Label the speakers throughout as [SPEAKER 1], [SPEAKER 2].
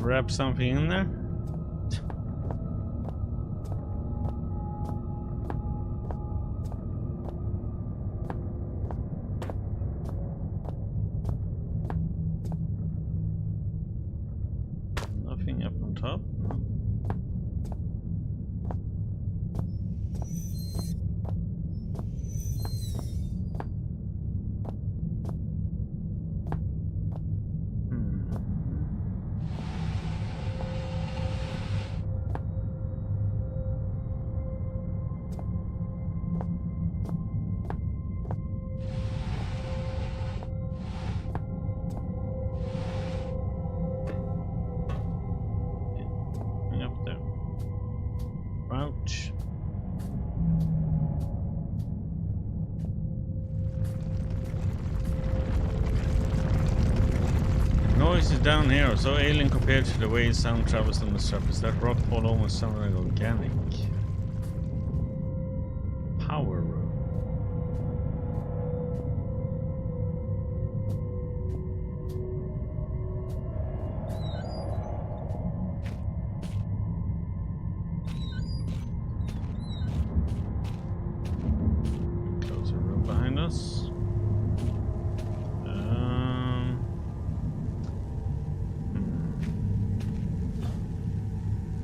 [SPEAKER 1] wrap something in there? Nothing up on top? No. Up there. Ouch. The noise is down here are so alien compared to the way sound travels on the surface. That rock fall almost sounded like organic. Power room. Close the room behind us.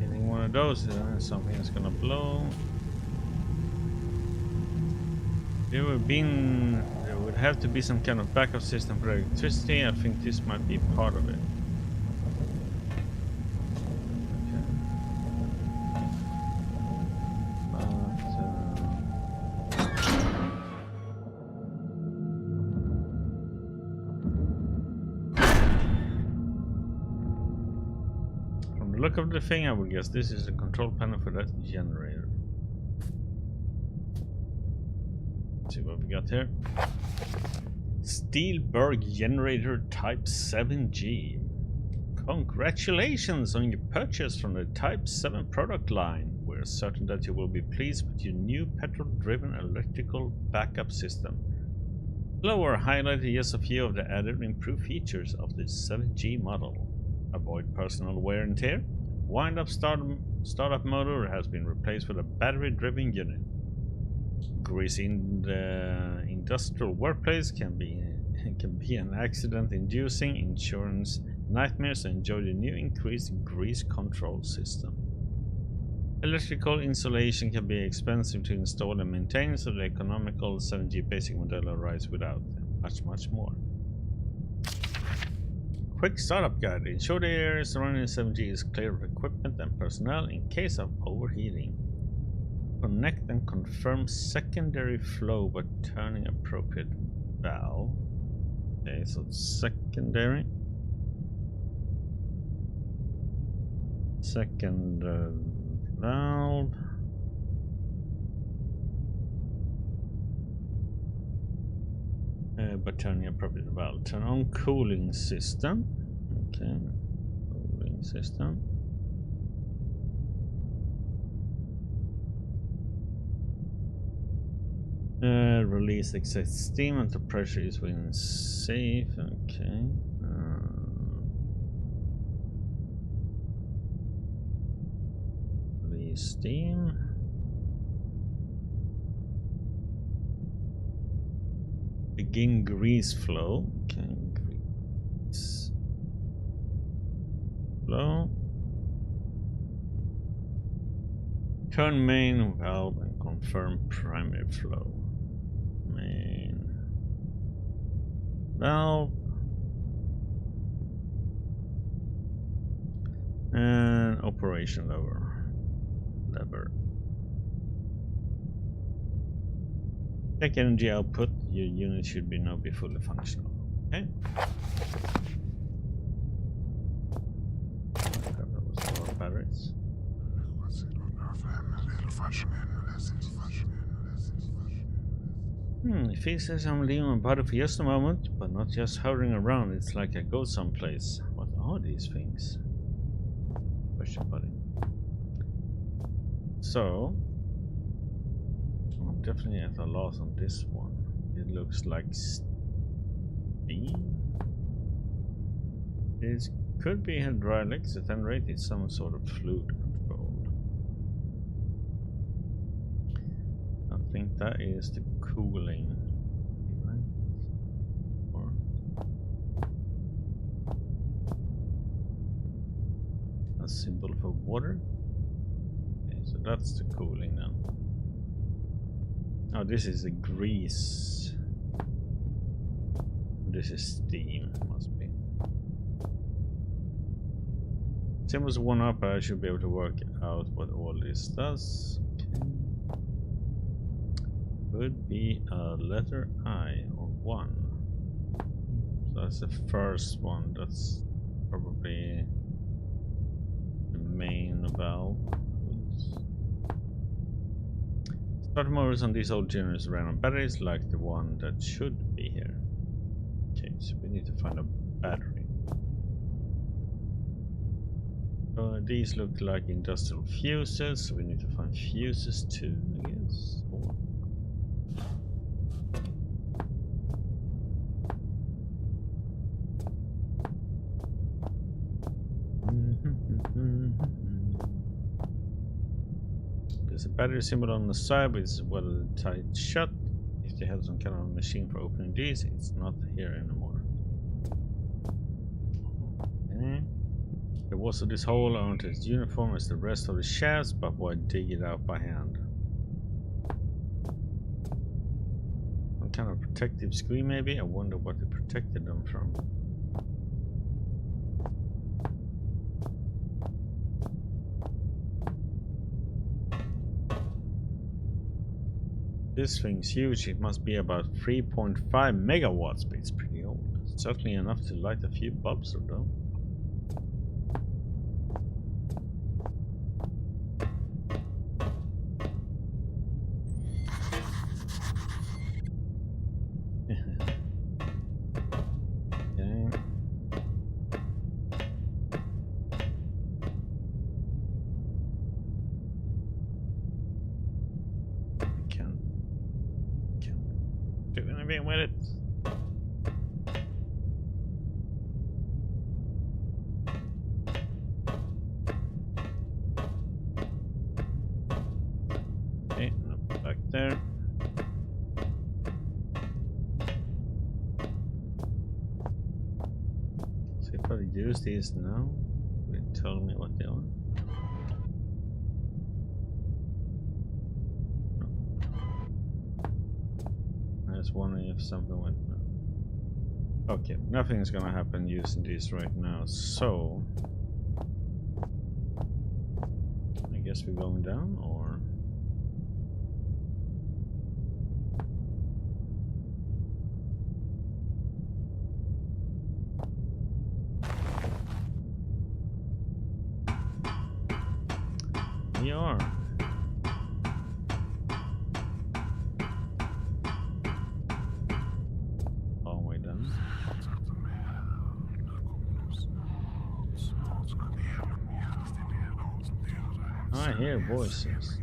[SPEAKER 1] Hitting one of those, something is gonna blow. There would have to be some kind of backup system for electricity. I think this might be part of it. From the look of the thing, I would guess this is the control panel for that generator. See what we got here. Steelberg generator type 7G. Congratulations on your purchase from the Type 7 product line. We're certain that you will be pleased with your new petrol-driven electrical backup system. Below are highlighted just a few of the added improved features of this 7G model. Avoid personal wear and tear. Wind-up startup motor has been replaced with a battery-driven unit. Grease in the industrial workplace can be an accident-inducing insurance nightmare, so enjoy the new increased grease control system. Electrical insulation can be expensive to install and maintain, so the economical 7G basic model arrives without much more. Quick startup guide. Ensure the area surrounding 7G is clear of equipment and personnel in case of overheating. Connect and confirm secondary flow by turning appropriate valve. Okay, so secondary. Second valve. By turning appropriate valve. Turn on cooling system. Okay, cooling system. Release excess steam until pressure is within safe. Okay. Release steam. Begin grease flow. Okay, grease flow. Turn main valve and confirm primary flow. Main valve and operation lever. Check energy output. Your unit should now be fully functional. Okay. That was a lot of batteries. It feels as I'm leaving my body for just a moment, but not just hovering around. It's like I go someplace. What are these things? Question buddy. So, I'm definitely at a loss on this one. It looks like steam. It's Could be hydraulics, at any rate it's some sort of fluid control. I think that is the cooling, right? Or a symbol for water. Okay, so that's the cooling then. Oh, this is a grease. This is steam, must be. Symbols 1 up, I should be able to work out what all this does. Okay. Could be a letter I or 1. So that's the first one. That's probably the main valve. Starter motors on these old generators ran on batteries like the one that should be here. Okay, so we need to find a battery. These look like industrial fuses, so we need to find fuses too, I guess. Or... There's a battery symbol on the side, but it's watertight shut. If they have some kind of machine for opening these, it's not here anymore. Okay. There was this hole around as uniform as the rest of the shafts, but why dig it out by hand? Some kind of protective screen maybe? I wonder what they protected them from. This thing's huge. It must be about 3.5 megawatts, but it's pretty old. Certainly enough to light a few bulbs or though. With it. Okay, back there. So if I use these now, will it tell me what they are? No. I was wondering if something went no. Okay, nothing's gonna happen using these right now, so I guess we're going down, or we are. Long way down. I hear voices.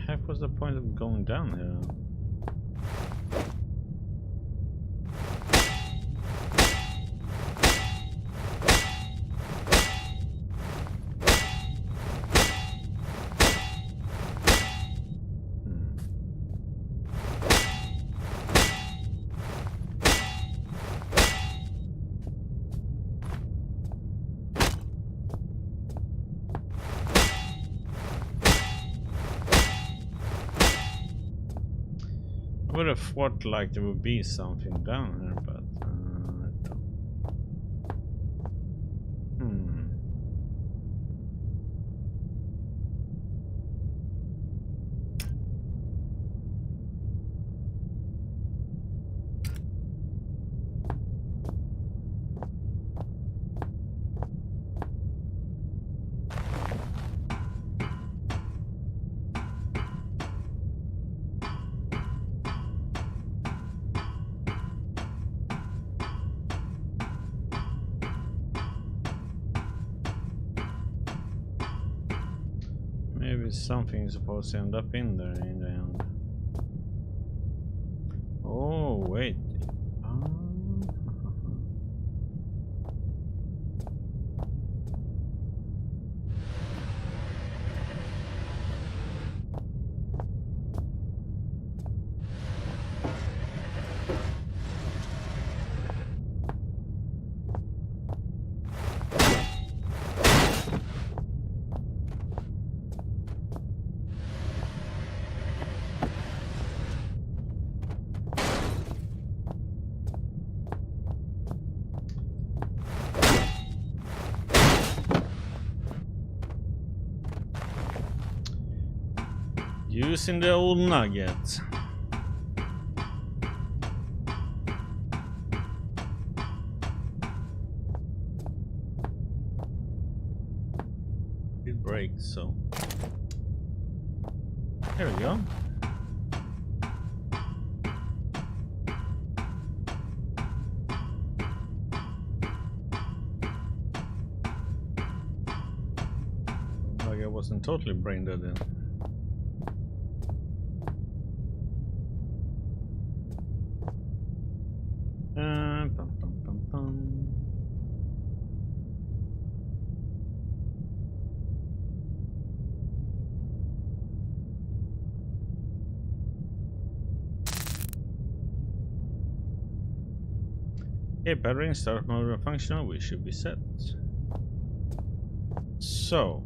[SPEAKER 1] Heck was the point of going down here? I would have thought like there would be something down here, but I don't. Maybe something is supposed to end up in there in the end. Oh, wait. Using the old nugget. It breaks, so there we go. Like I wasn't totally brain dead then. Bum, bum, bum, bum. Okay, battery and startup mode are functional. We should be set. So,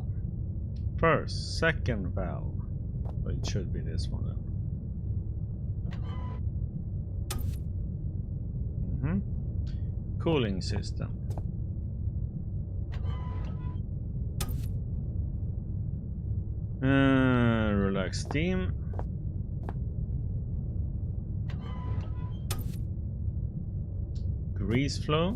[SPEAKER 1] first, second valve. So it should be this one then. Cooling system. Relax steam. Grease flow.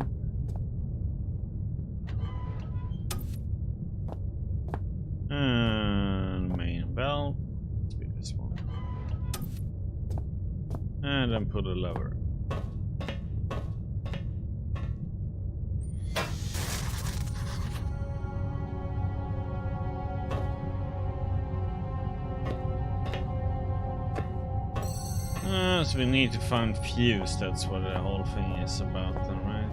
[SPEAKER 1] And main valve. Let's be this one. And then put a lever. So we need to find fuse, that's what the whole thing is about then, right?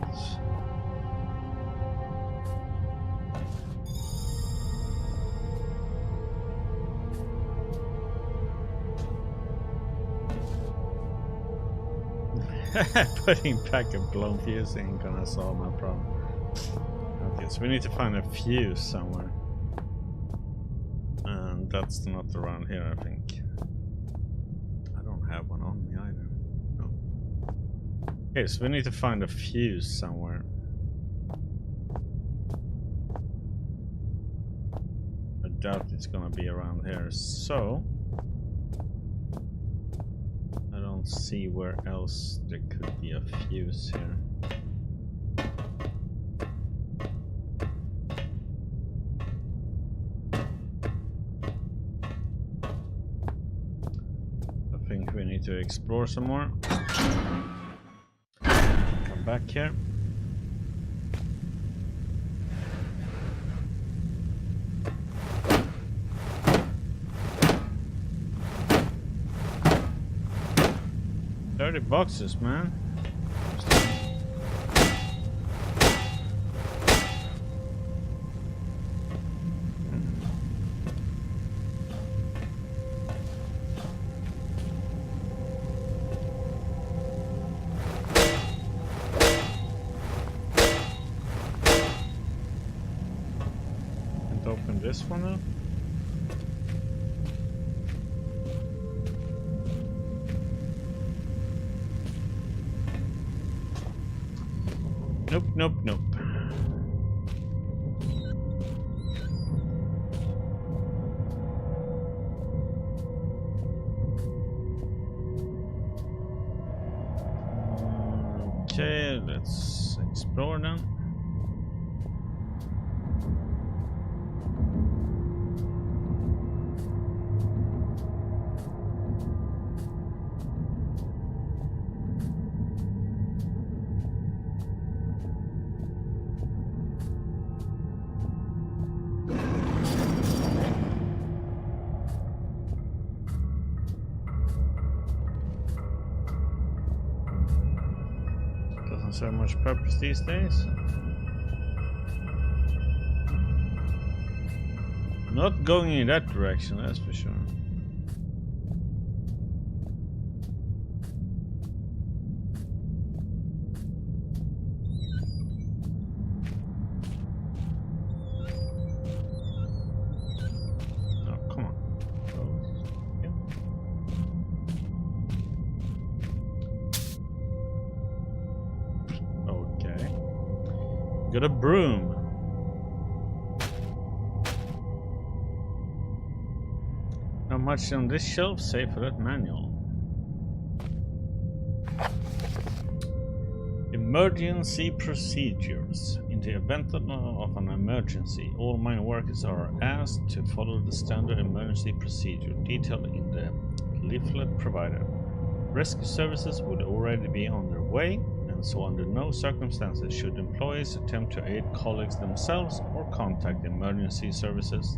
[SPEAKER 1] Putting back a blown fuse ain't gonna solve my problem. Okay, so we need to find a fuse somewhere. And that's not around here, I think. Have one on me either. No. Okay, so we need to find a fuse somewhere. I doubt it's gonna be around here, so I don't see where else there could be a fuse here. We need to explore some more. Come back here. $30 boxes, man. Open this one up. Nope, nope, nope. Okay, let's explore now. doesn't serve much purpose these days. Not going in that direction, that's for sure. Got a broom. Not much on this shelf, save for that manual. Emergency procedures. In the event of an emergency, all mine workers are asked to follow the standard emergency procedure detailed in the leaflet provided. Rescue services would already be on their way, and so under no circumstances should employees attempt to aid colleagues themselves or contact emergency services.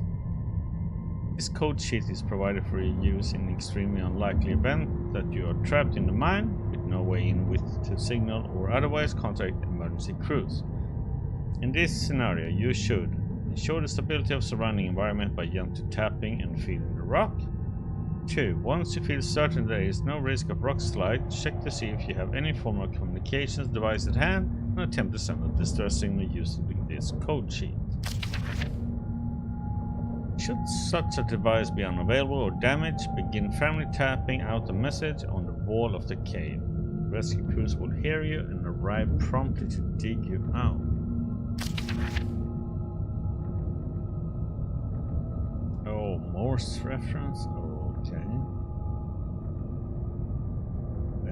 [SPEAKER 1] This code sheet is provided for your use in the extremely unlikely event that you are trapped in the mine with no way in which to signal or otherwise contact emergency crews. In this scenario, you should ensure the stability of surrounding environment by gently tapping and feeling the rock. 2. Once you feel certain there is no risk of rock slide, check to see if you have any form of communications device at hand and attempt to send a distress signal using this code sheet. Should such a device be unavailable or damaged, begin firmly tapping out a message on the wall of the cave. Rescue crews will hear you and arrive promptly to dig you out. Oh, Morse reference? Okay.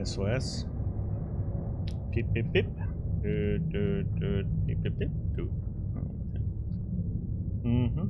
[SPEAKER 1] SOS. Beep beep beep. Beep beep beep. Do. Okay. Mm-hmm.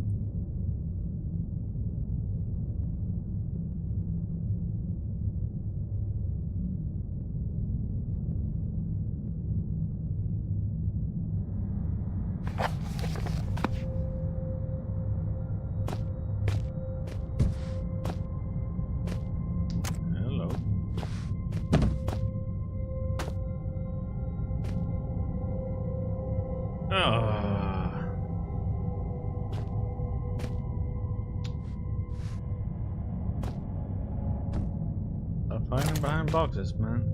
[SPEAKER 1] I'm hiding behind boxes, man.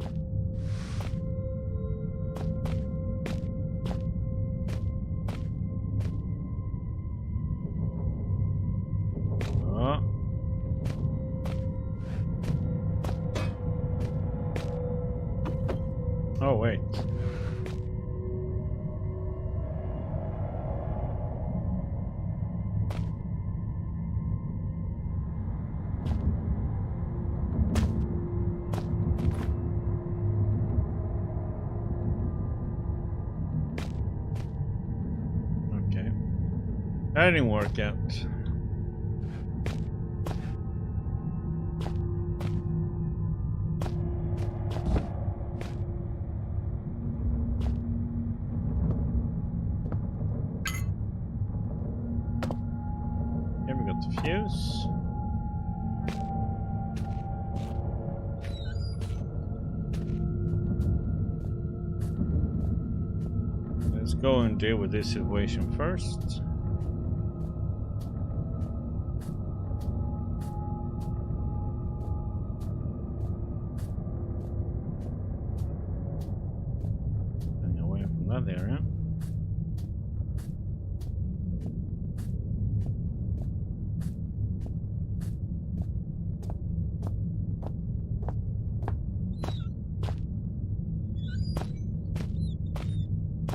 [SPEAKER 1] Oh. Oh, wait. That didn't work out. Here we got the fuse. Let's go and deal with this situation first. That area.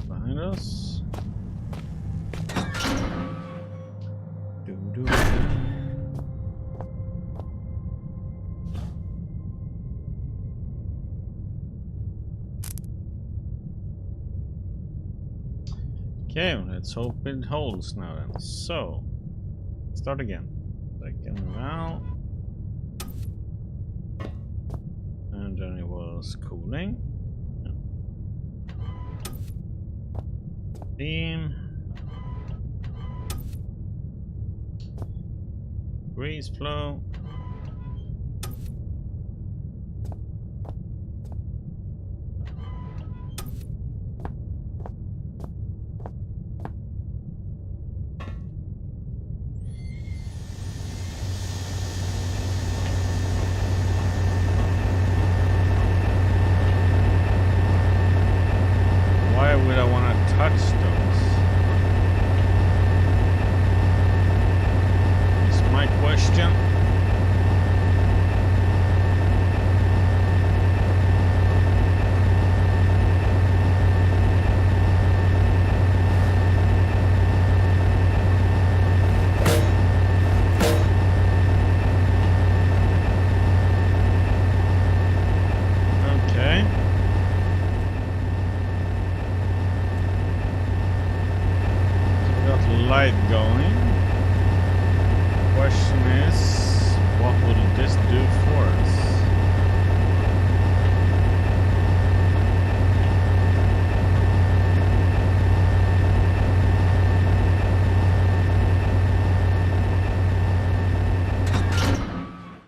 [SPEAKER 1] Behind us. Okay, let's open holes now then. So, start again. Second now. And then it was cooling. Steam. Grease flow. would I want to touch those? It's my question. Light going. Question is, what will this do for us?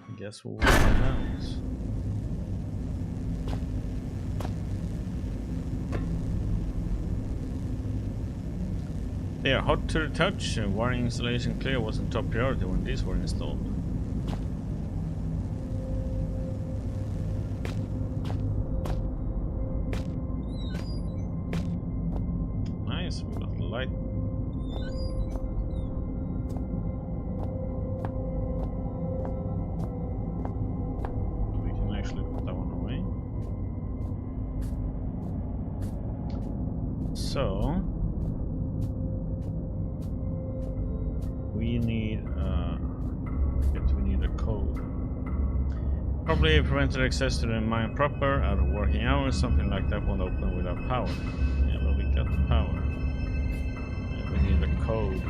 [SPEAKER 1] I guess we'll find out. They are hot to the touch. Wiring installation clear wasn't top priority when these were installed. Nice, we got the light. We can actually put that one away. So we need a code. Probably prevented access to the mine proper out of working hours. Something like that won't open without power. Yeah, but we got the power. And we need a code.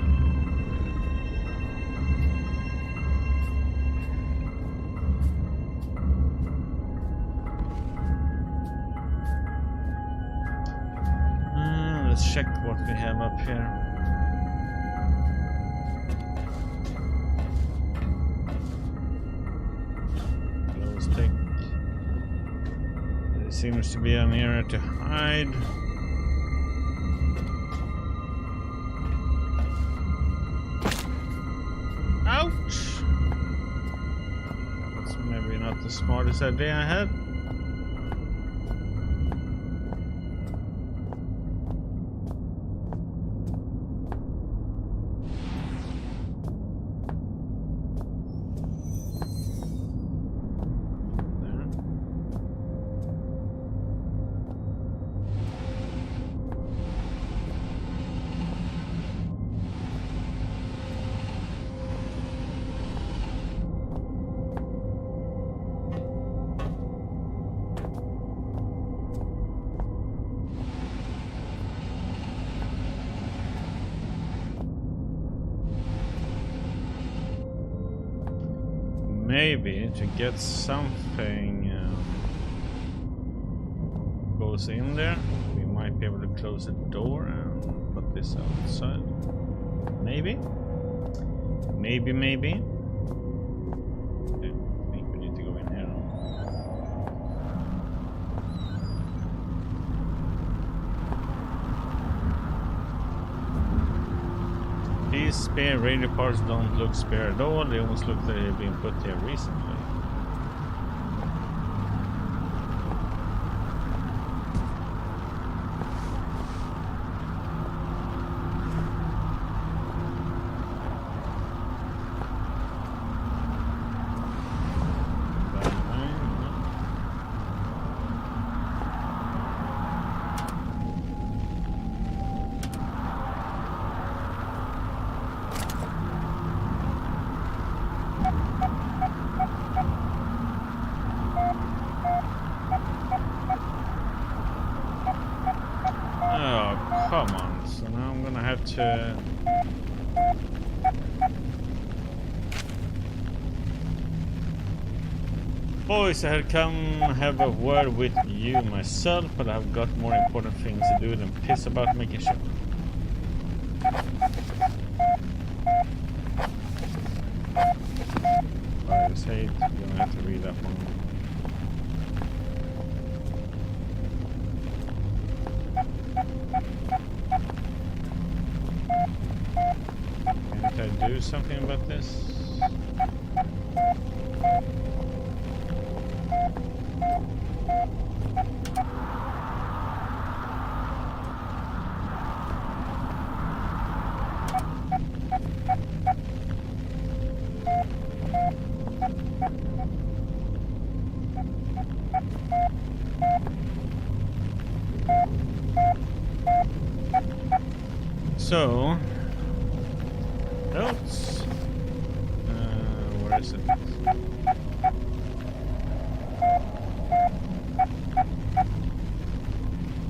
[SPEAKER 1] Let's check what we have up here. There seems to be an area to hide. Ouch! That's maybe not the smartest idea I had. Maybe to get something goes in there, we might be able to close the door and put this outside. Maybe? Maybe. Okay, I think we need to go in here. These spare radio parts don't look spare at all, they almost look like they've been put here recently. Come on, so now I'm gonna have to... Boys, I had come have a word with you myself, but I've got more important things to do than piss about making sure. Fires hate, you're gonna have to read that one. Can't I do something about this? So, notes. Where is it?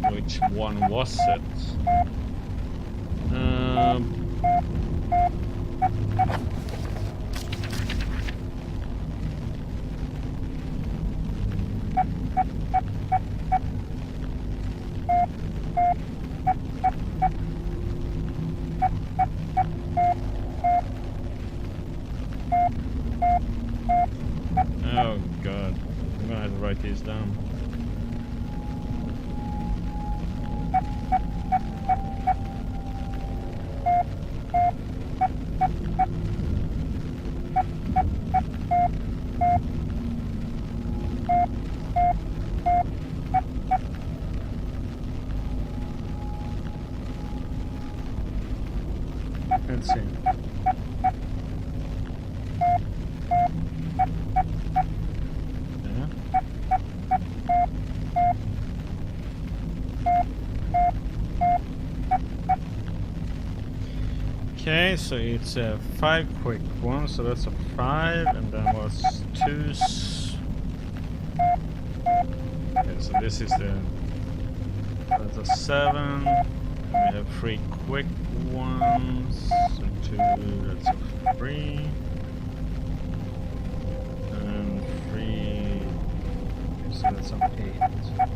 [SPEAKER 1] Which one was it? Oh god, I'm gonna have to write these down. Let's see. Okay, so it's 5 quick ones, so that's a 5, and then was 2. Okay, so this is that's a 7. We have 3 quick ones, so 2, that's a 3, and 3, so that's an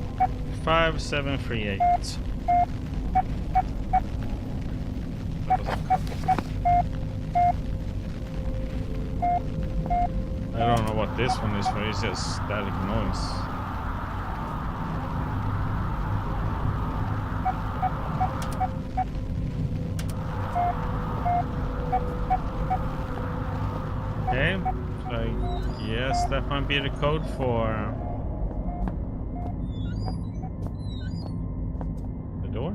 [SPEAKER 1] 8. 5, 7, 3, 8. I don't know what this one is for, it's just static noise. Okay, so I guess that might be the code for the door.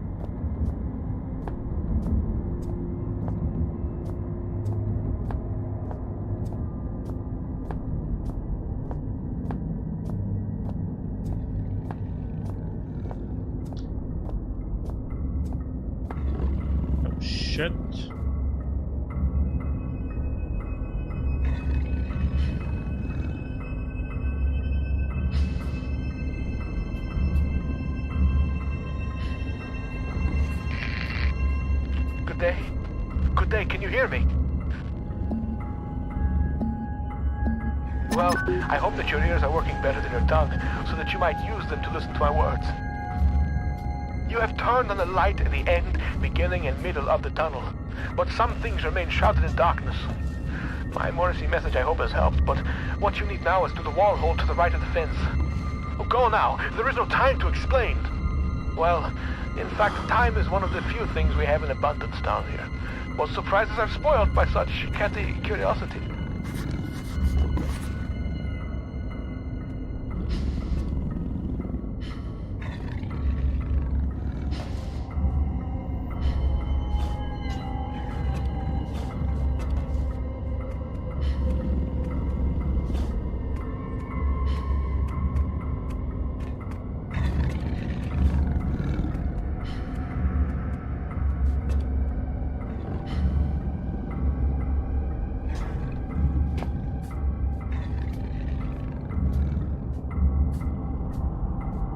[SPEAKER 1] Shit.
[SPEAKER 2] Good day. Good day, can you hear me? Well, I hope that your ears are working better than your tongue, so that you might use them to listen to my words. You have turned on the light at the end, beginning and middle of the tunnel, but some things remain shrouded in darkness. My Morrissey message I hope has helped, but what you need now is to the wall hole to the right of the fence. Oh, go now, there is no time to explain. Well, in fact, time is one of the few things we have in abundance down here. Most surprises are spoiled by such catty curiosity.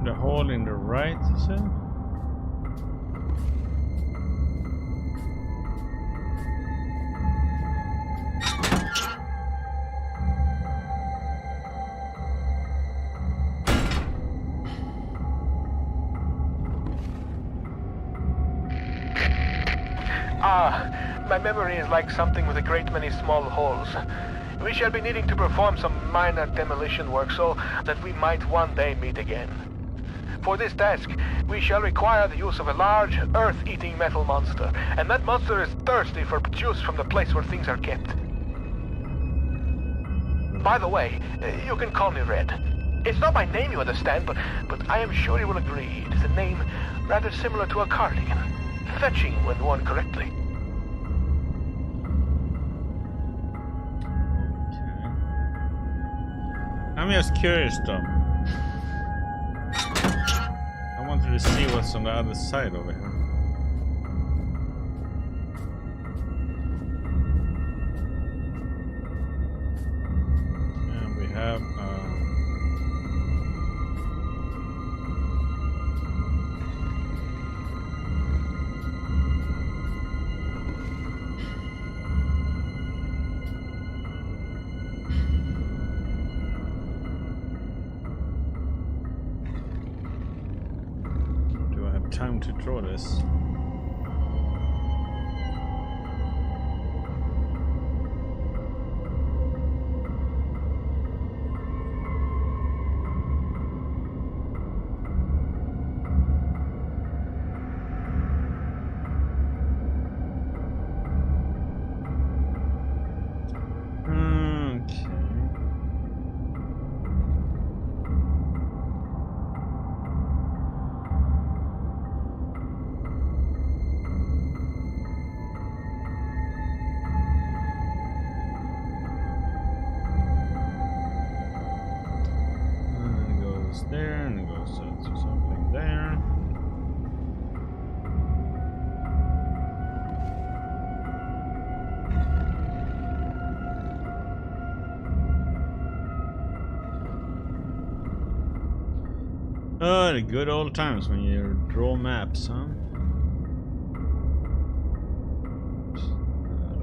[SPEAKER 1] The hole in the right, you said?
[SPEAKER 2] My memory is like something with a great many small holes. We shall be needing to perform some minor demolition work so that we might one day meet again. For this task, we shall require the use of a large, earth-eating metal monster, and that monster is thirsty for juice from the place where things are kept. By the way, you can call me Red. It's not my name, you understand, but I am sure you will agree it is a name rather similar to a cardigan, fetching when worn correctly.
[SPEAKER 1] I'm just curious though. I wanted to see what's on the other side over here. time to draw this. There and it goes to something there. Oh, the good old times when you draw maps, huh?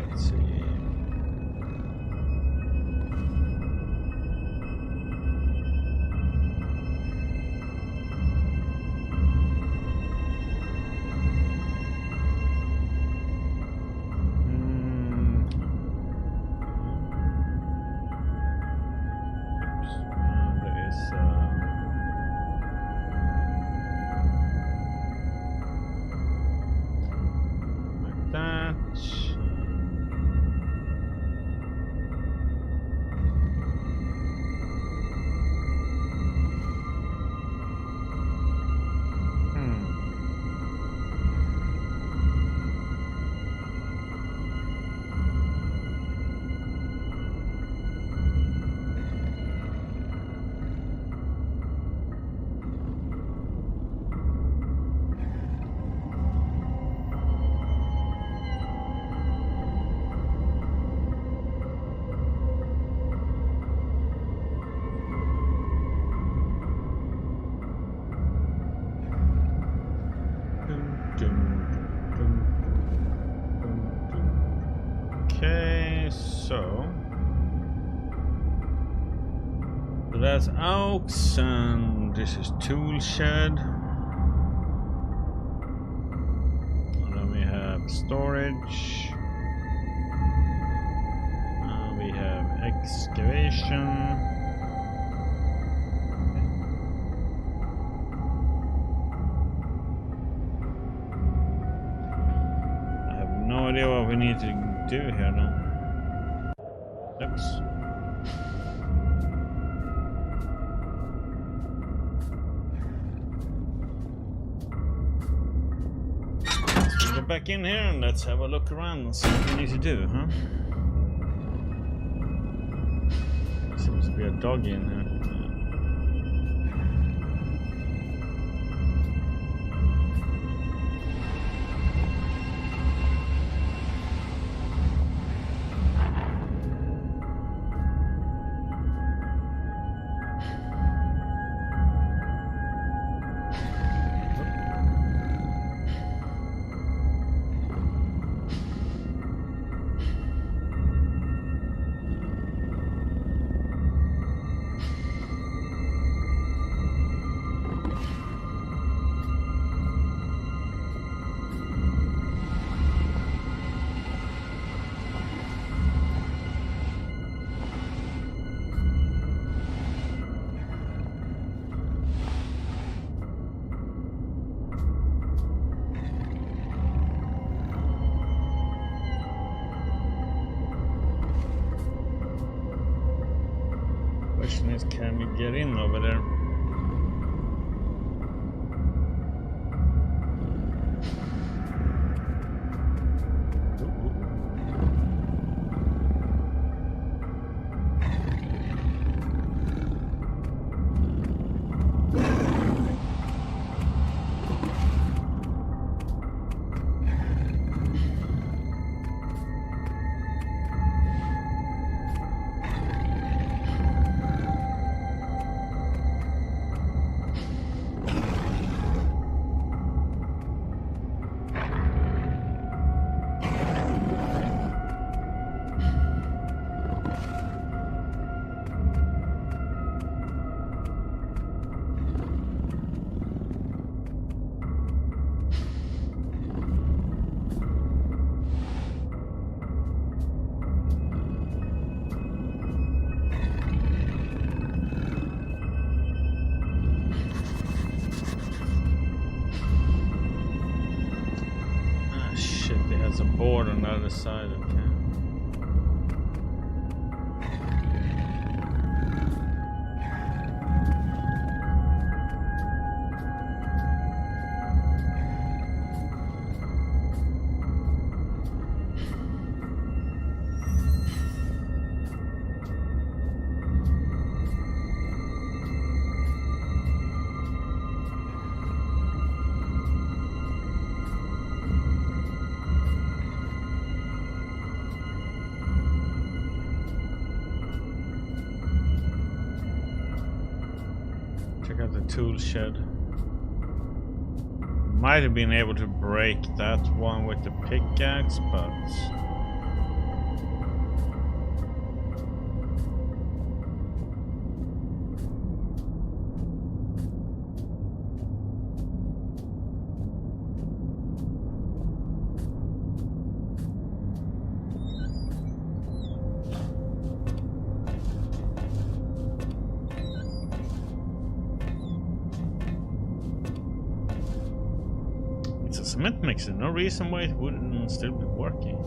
[SPEAKER 1] Let's see. Okay, so that's Aux, and this is Tool Shed. And then we have storage. We have excavation. No idea what we need to do here now. Oops. Let's go back in here and let's have a look around and see what we need to do, huh? Seems to be a dog in here. Question is, can we get in over there? There's a board on the other side, okay. Check out the tool shed. Might have been able to break that one with the pickaxe, but it's a cement mixer. No reason why it wouldn't still be working.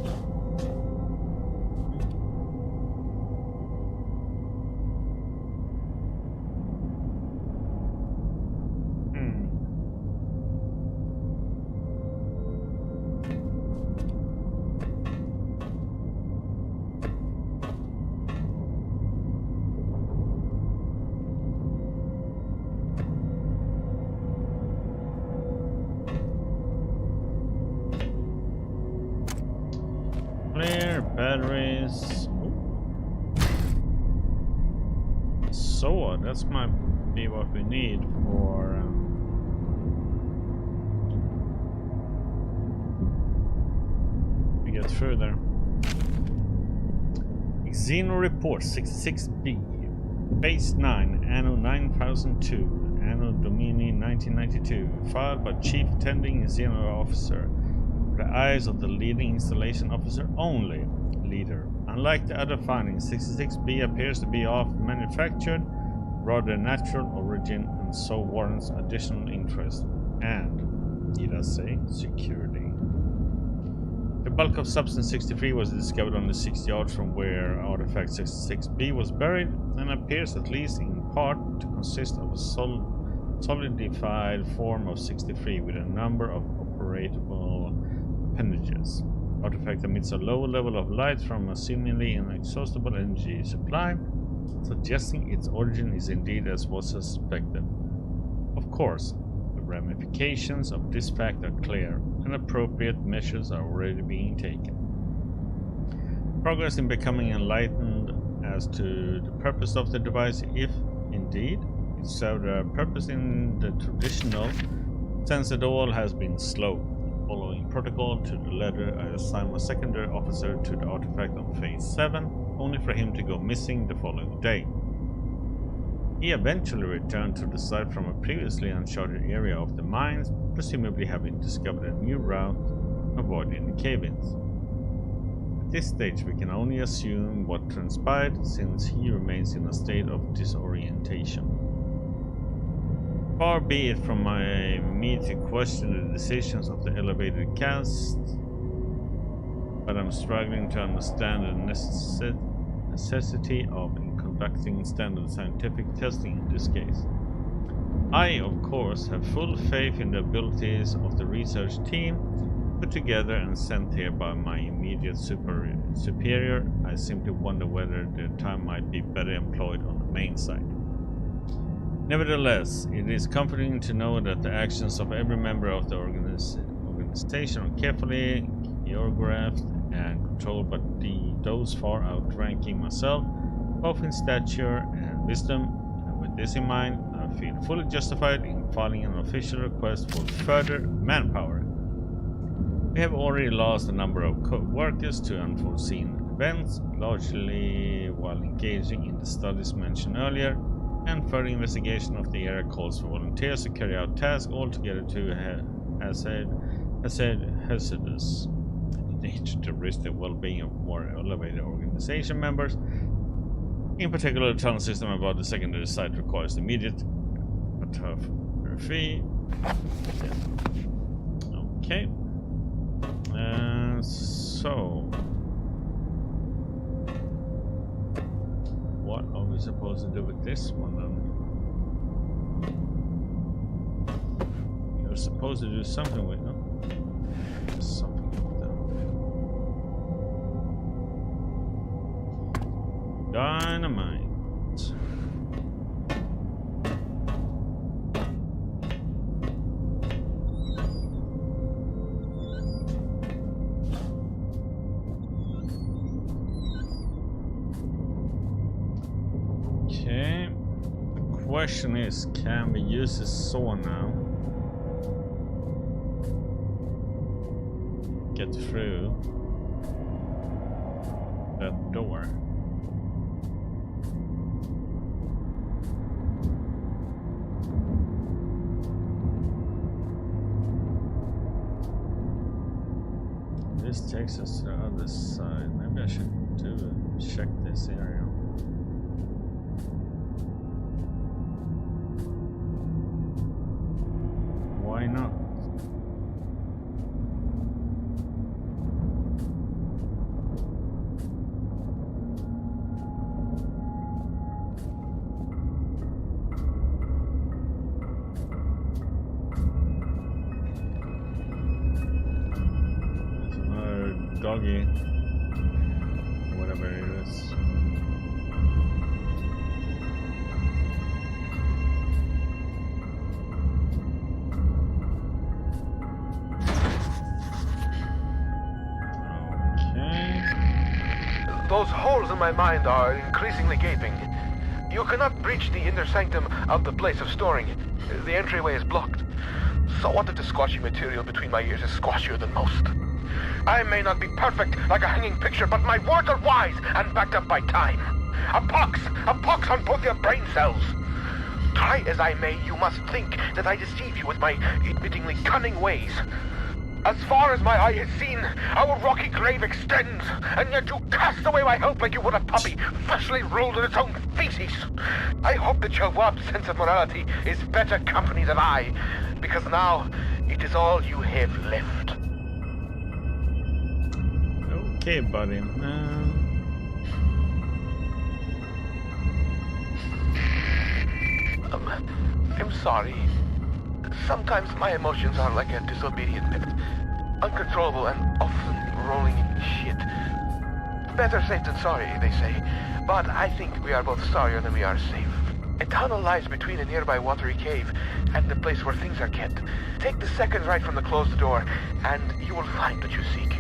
[SPEAKER 1] Batteries. So that's might be what we need for to get through there. Xeno report 66B, base 9, anno 9002, anno Domini 1992, filed by Chief Attending Xeno Officer. The eyes of the leading installation officer only. Leader. Unlike the other findings, 66B appears to be of manufactured, rather natural origin, and so warrants additional interest. And, it does say, security. The bulk of Substance 63 was discovered only 6 yards from where artifact 66B was buried, and appears at least in part to consist of a solidified form of 63 with a number of operable appendages. Artifact emits a low level of light from a seemingly inexhaustible energy supply, suggesting its origin is indeed as was suspected. Of course, the ramifications of this fact are clear, and appropriate measures are already being taken. Progress in becoming enlightened as to the purpose of the device, if indeed it served a purpose in the traditional sense at all, has been slow. Following protocol to the letter, I assigned a secondary officer to the artifact on phase 7, only for him to go missing the following day. He eventually returned to the site from a previously uncharted area of the mines, presumably having discovered a new route avoiding the cave-ins. At this stage we can only assume what transpired, since he remains in a state of disorientation. Far be it from me to question the decisions of the elevated caste, but I'm struggling to understand the necessity of conducting standard scientific testing in this case. I, of course, have full faith in the abilities of the research team put together and sent here by my immediate superior. I simply wonder whether their time might be better employed on the main site. Nevertheless, it is comforting to know that the actions of every member of the organization are carefully choreographed and controlled by those far outranking myself, both in stature and wisdom, and with this in mind, I feel fully justified in filing an official request for further manpower. We have already lost a number of workers to unforeseen events, largely while engaging in the studies mentioned earlier, and further investigation of the area calls for volunteers to carry out tasks altogether too hazardous, in nature to risk the well-being of more elevated organization members. In particular, the tunnel system about the secondary site requires immediate fee. Okay. this one then? You're supposed to do something with them. Something with them. Dynamite. Okay. The question is, can we use this saw now? Get through that door. This takes us to the other side. Maybe I should check this area. Why not? There's another doggy, whatever it is.
[SPEAKER 2] Those holes in my mind are increasingly gaping. You cannot breach the inner sanctum of the place of storing. The entryway is blocked. So what if the squashy material between my ears is squashier than most? I may not be perfect like a hanging picture, but my words are wise and backed up by time. A pox on both your brain cells. Try as I may, you must think that I deceive you with my admittingly cunning ways. As far as my eye has seen, our rocky grave extends, and yet you cast away my help like you would a puppy freshly rolled in its own feces. I hope that your warped sense of morality is better company than I, because now it is all you have left.
[SPEAKER 1] Okay, buddy.
[SPEAKER 2] I'm sorry. Sometimes my emotions are like a disobedient pet. Uncontrollable and often rolling in shit. Better safe than sorry, they say. But I think we are both sorrier than we are safe. A tunnel lies between a nearby watery cave and the place where things are kept. Take the second right from the closed door, and you will find what you seek.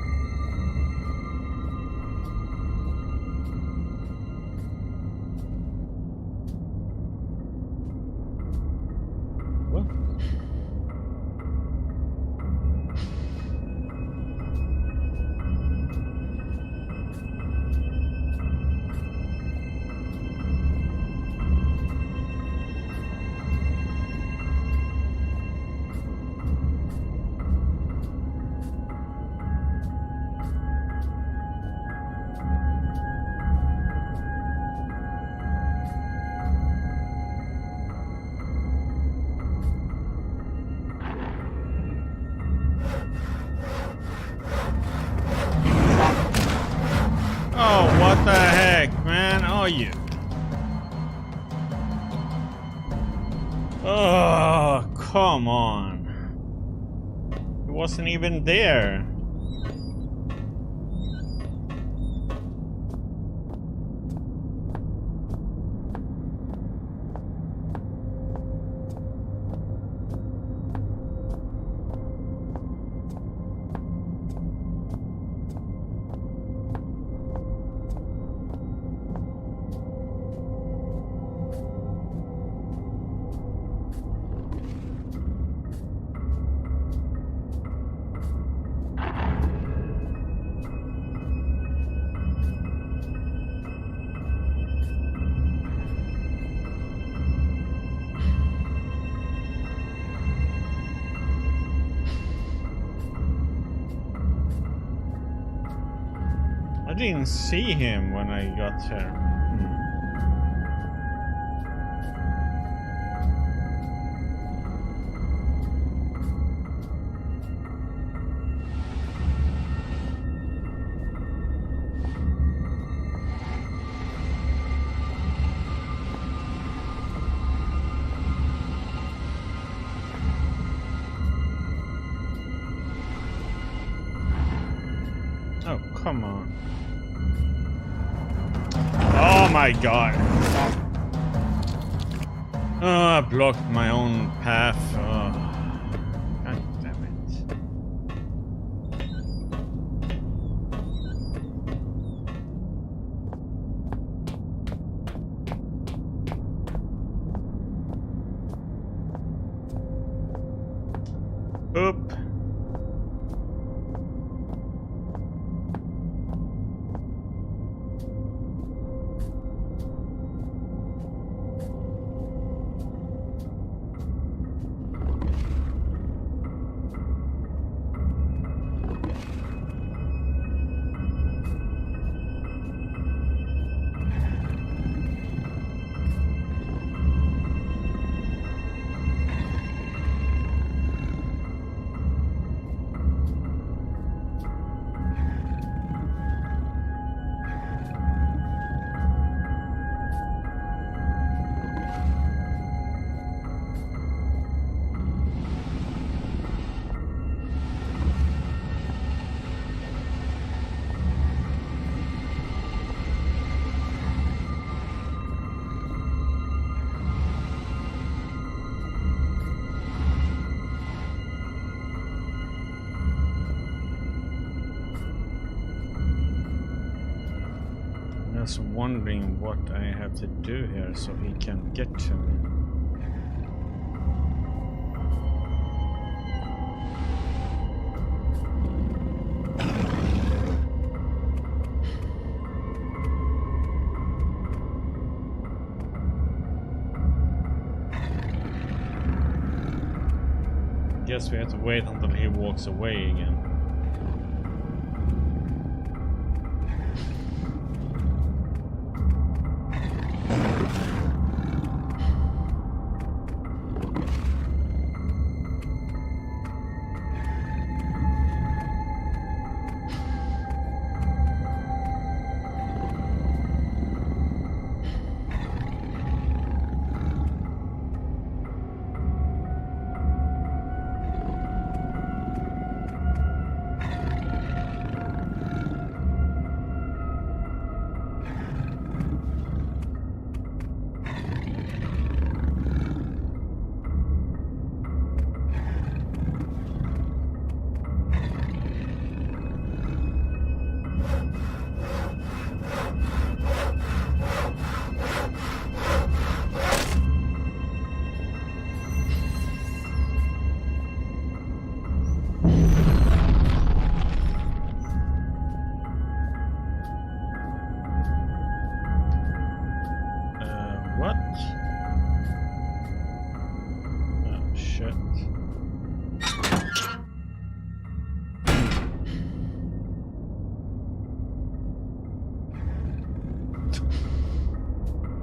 [SPEAKER 1] What the heck, man? Are you? Oh, come on. It wasn't even there. I didn't see him when I got here. Oh, come on. Oh my god. Oh, I blocked my own path. Oh. God damn it. Oop. I was wondering what I have to do here so he can get to me. Guess we have to wait until he walks away again. What? Oh, shit.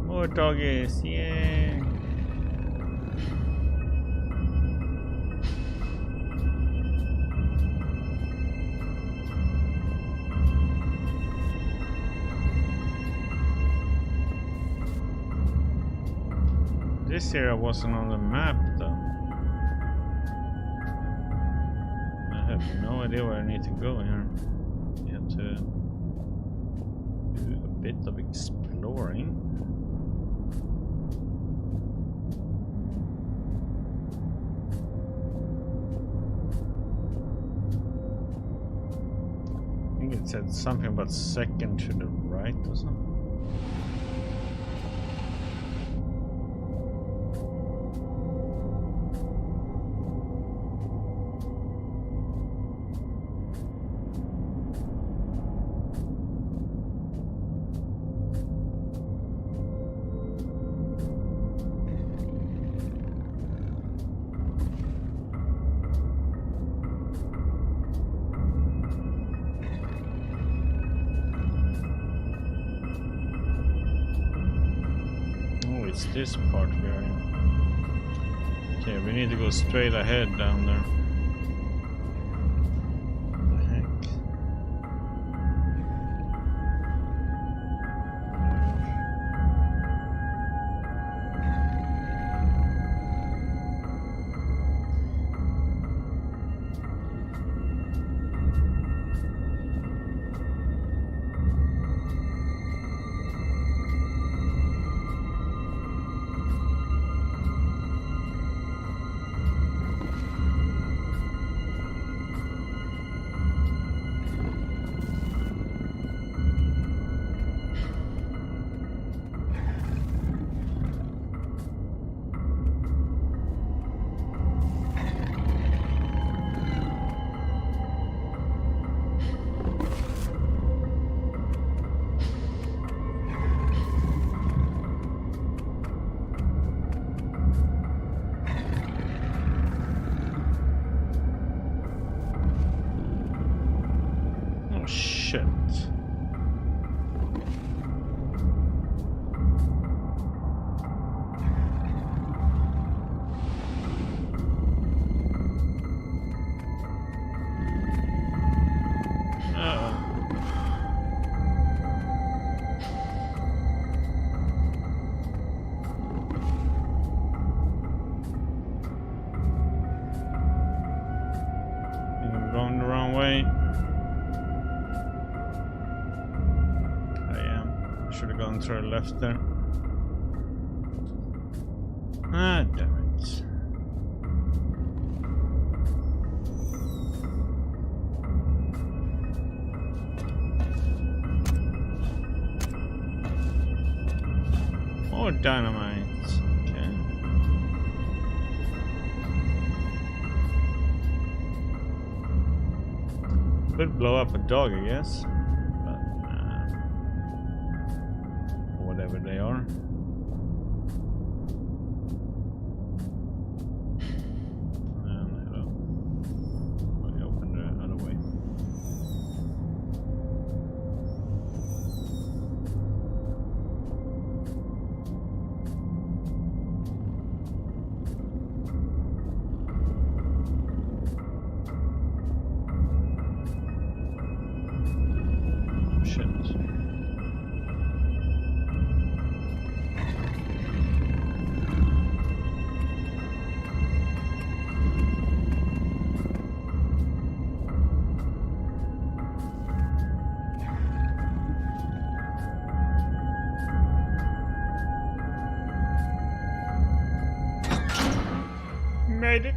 [SPEAKER 1] More doggies, yeah. This area wasn't on the map though. I have no idea where I need to go here. You have to do a bit of exploring. I think it said something about second to the right or something. It's this part we are in. Okay, we need to go straight ahead down there. What the heck? Shit. Going the wrong way. I am. Should have gone to the left there. Ah, damn it. More dynamite. Okay. Could blow up a dog, I guess. But, whatever they are. Hello. Let me open the other way. Shit. Made it.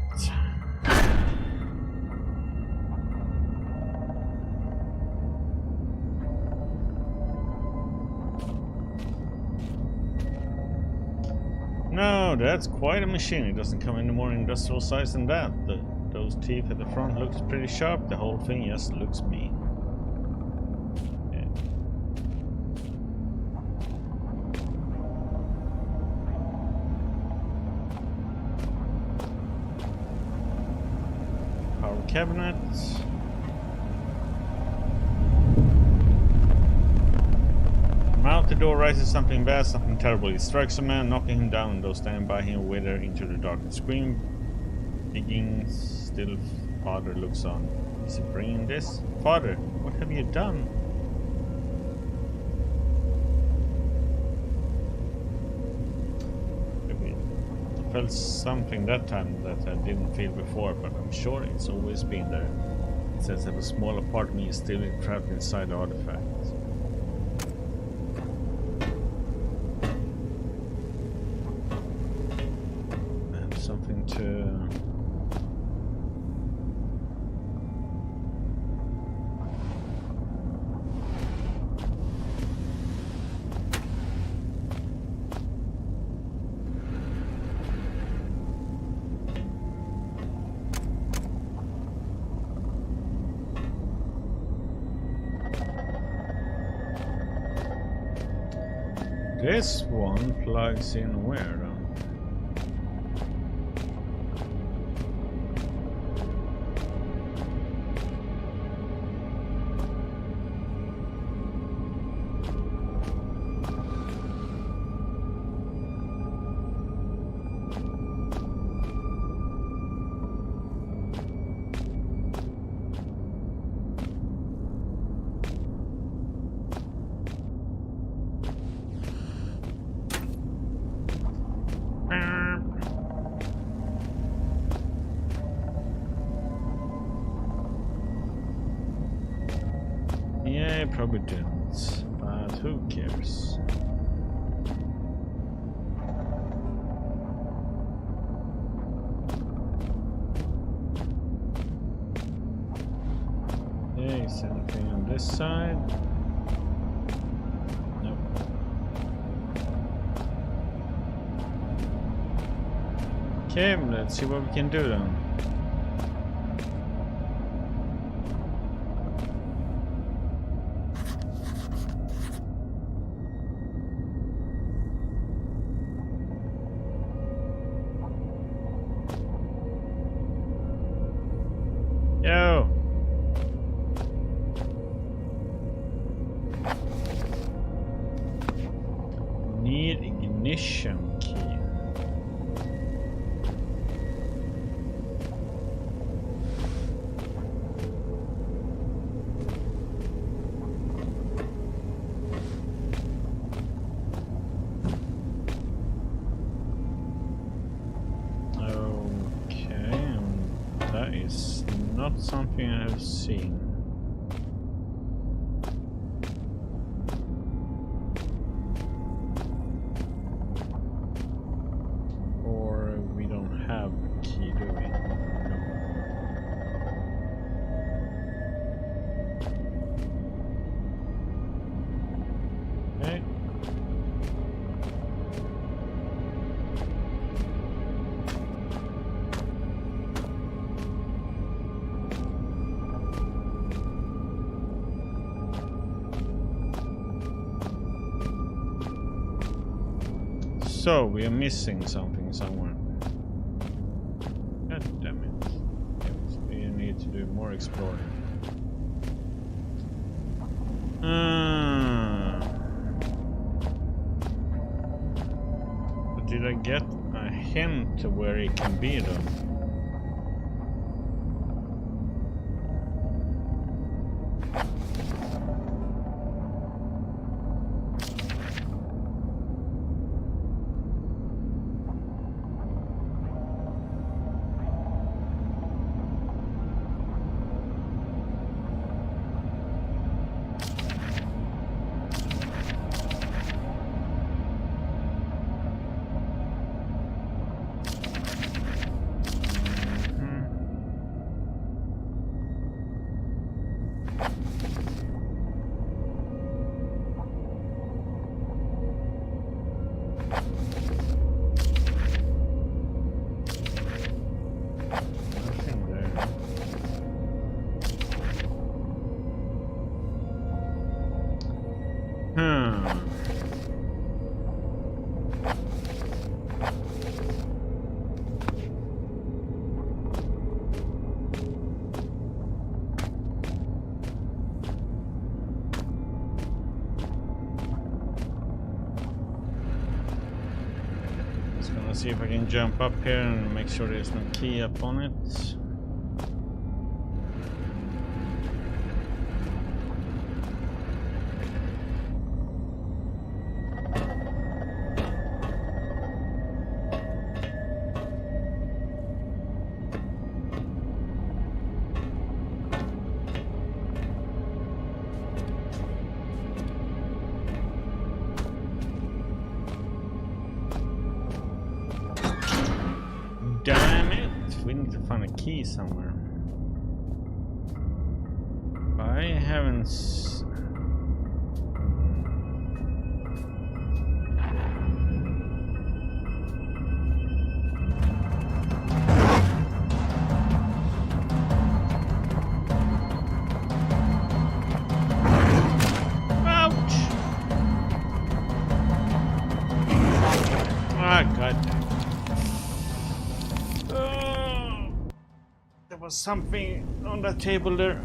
[SPEAKER 1] No, that's quite a machine. It doesn't come any more industrial size than that. Those teeth at the front looks pretty sharp. The whole thing just looks mean. Yeah. Power cabinet. From out the door rises something bad, something terrible. He strikes a man, knocking him down, and those standing by him wither into the darkness. Scream, digging, still father looks on. Is he bringing this? Father, what have you done? I felt something that time that I didn't feel before, but I'm sure it's always been there. It says that a smaller part of me is still trapped inside the artifact. Something to this one plugs in where though? Yeah, probably didn't, but who cares? Okay, is anything on this side? Nope. Okay, let's see what we can do then. Yo! ignition key. Not something I have seen. Or we don't have a key, do we? No. Okay. So, we are missing something somewhere. God damn it. Yes, we need to do more exploring. But did I get a hint to where it can be though? See if I can jump up here and make sure there's no key up on it. Damn it! We need to find a key somewhere. I haven't. Ouch! Ah, God. There was something on that table there.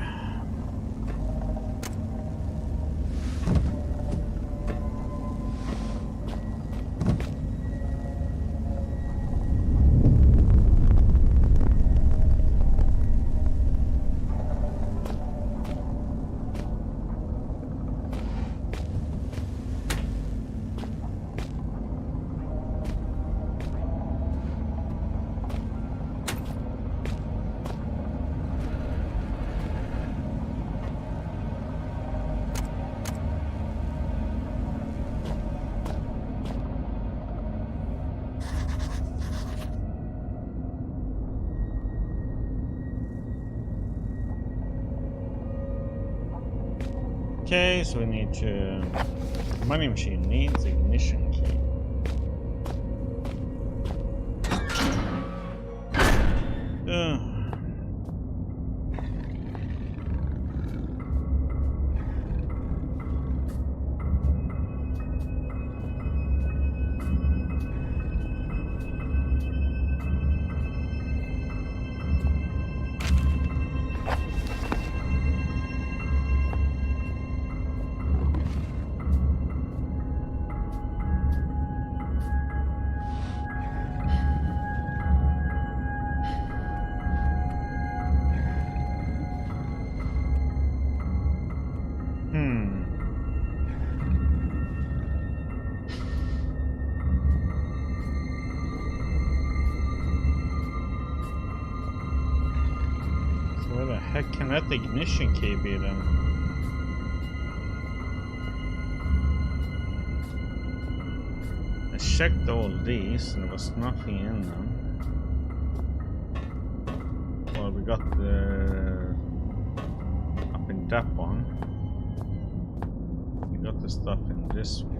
[SPEAKER 1] Okay, so we need to... Money machine needs ignition key. heck can that ignition key be then? I checked all these and there was nothing in them. Well, we got the... up in that one. We got the stuff in this one.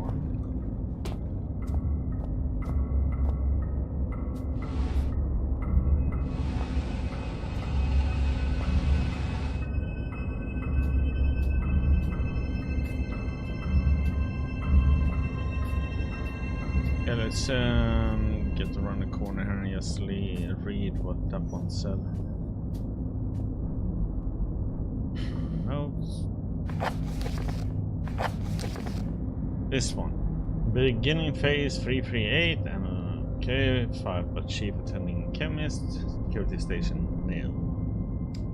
[SPEAKER 1] Yeah, let's get around the corner here and just read what that one said. Notes. This one. Beginning phase 338 and K5 but chief attending chemist, security station nil.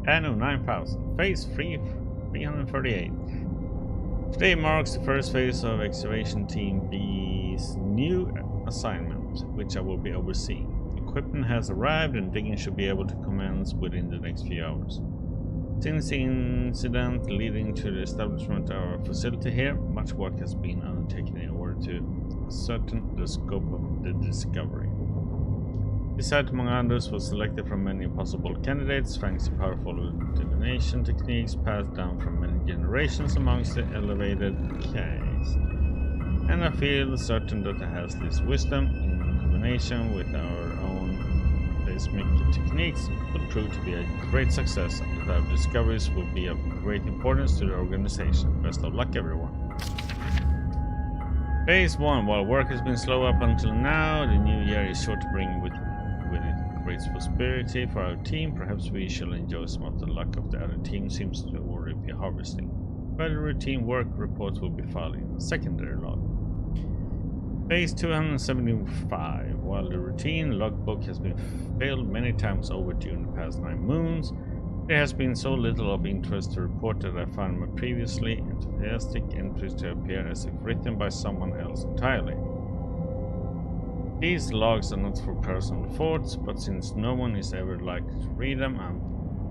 [SPEAKER 1] Anno 9000, phase 338. Today marks the first phase of excavation team B's new assignment, which I will be overseeing. Equipment has arrived and digging should be able to commence within the next few hours. Since the incident leading to the establishment of our facility here, much work has been undertaken in order to ascertain the scope of the discovery. This site, among others, was selected from many possible candidates thanks to powerful divination techniques passed down from many generations amongst the elevated case. And I feel certain that it has this wisdom, in combination with our own seismic techniques, will prove to be a great success, and that our discoveries will be of great importance to the organization. Best of luck, everyone. Phase 1. While work has been slow up until now, the new year is sure to bring with it great prosperity for our team. Perhaps we shall enjoy some of the luck of the other team seems to already be harvesting. Further routine work reports will be filed in a secondary log. Phase 275. While the routine logbook has been failed many times over during the past 9 moons, there has been so little of interest to report that I found my previously enthusiastic entries to appear as if written by someone else entirely. These logs are not for personal thoughts, but since no one is ever likely to read them, I'm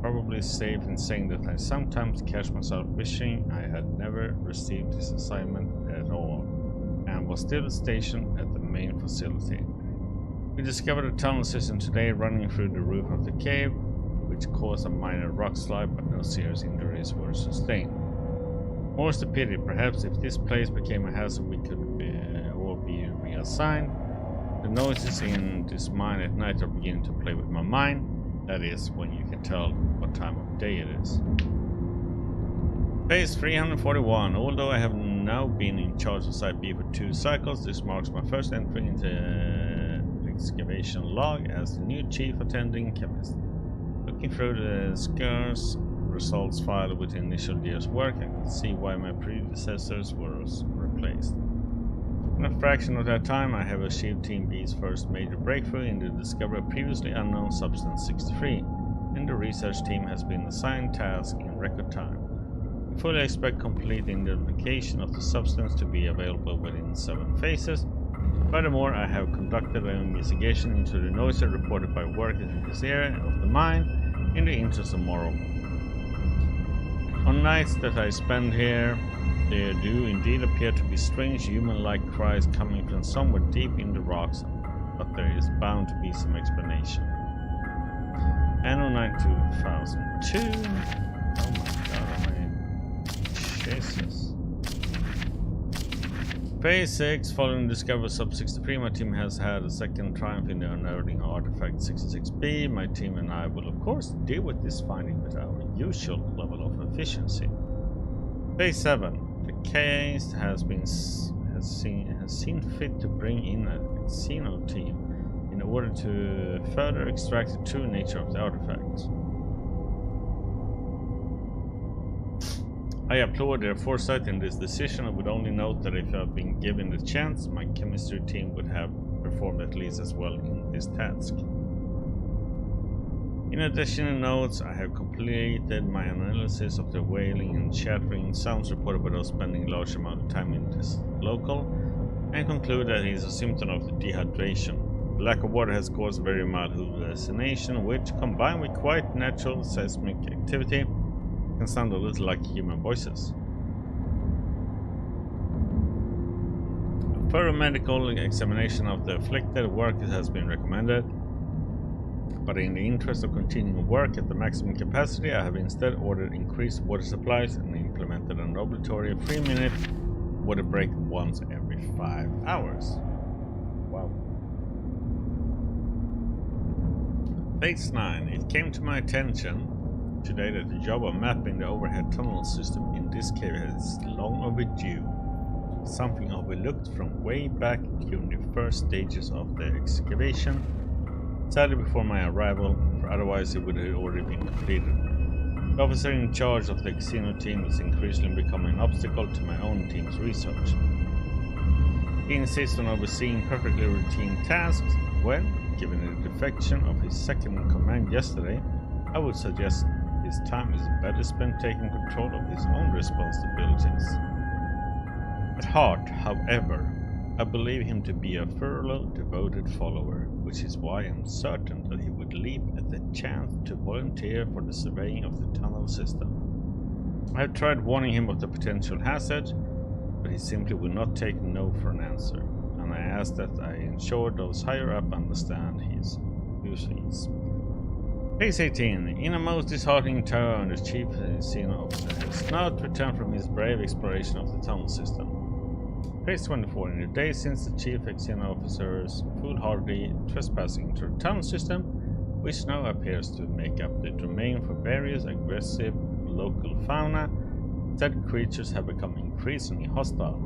[SPEAKER 1] probably safe in saying that I sometimes catch myself wishing I had never received this assignment at all, and was still stationed at the main facility. We discovered a tunnel system today running through the roof of the cave, which caused a minor rock slide, but no serious injuries were sustained. More's the pity, perhaps if this place became a hazard we could all be reassigned. The noises in this mine at night are beginning to play with my mind. That is, when you can tell what time of day it is. Phase 341. Although I have now been in charge of Site B for 2 cycles, this marks my first entry into excavation log as the new chief attending chemist. Looking through the scarce results file with the initial year's work, I can see why my predecessors were replaced. In a fraction of that time, I have achieved Team B's first major breakthrough in the discovery of previously unknown Substance 63, and the research team has been assigned tasks in record time. We fully expect complete identification of the substance to be available within 7 phases. Furthermore, I have conducted an investigation into the noises reported by workers in this area of the mine in the interest of moral. On nights that I spend here, there do indeed appear to be strange human-like cries coming from somewhere deep in the rocks, but there is bound to be some explanation. Anno 9002. Oh my god, Jesus. Phase 6. Following the discovery of Sub-63, my team has had a second triumph in the unearthing of Artifact 66B. My team and I will of course deal with this finding with our usual level of efficiency. Phase 7. The case has seen fit to bring in a Xeno team in order to further extract the true nature of the artifacts. I applaud their foresight in this decision and would only note that if I had been given the chance, my chemistry team would have performed at least as well in this task. In additional notes, I have completed my analysis of the wailing and chattering sounds reported by those spending a large amount of time in this local, and conclude that it is a symptom of the dehydration. lack of water has caused very mild hallucination, which, combined with quite natural seismic activity, can sound a little like human voices. A thorough medical examination of the afflicted workers has been recommended, but in the interest of continuing work at the maximum capacity, I have instead ordered increased water supplies and implemented an obligatory 3-minute water break once every 5 hours. Wow. Phase 9. It came to my attention today that the job of mapping the overhead tunnel system in this cave is long overdue. Something overlooked from way back during the first stages of the excavation, sadly before my arrival, for otherwise it would have already been completed. The officer in charge of the casino team is increasingly becoming an obstacle to my own team's research. He insists on overseeing perfectly routine tasks when, given the defection of his second-in-command yesterday, I would suggest his time is better spent taking control of his own responsibilities. At heart, however, I believe him to be a thorough, devoted follower, which is why I am certain that he would leap at the chance to volunteer for the surveying of the tunnel system. I have tried warning him of the potential hazard, but he simply will not take no for an answer, and I ask that I ensure those higher up understand his duties. Phase 18. In a most disheartening turn, the chief casino officer has not returned from his brave exploration of the tunnel system. Phase 24. In the days since the chief casino officer's foolhardy trespassing into the tunnel system, which now appears to make up the domain for various aggressive local fauna, said creatures have become increasingly hostile,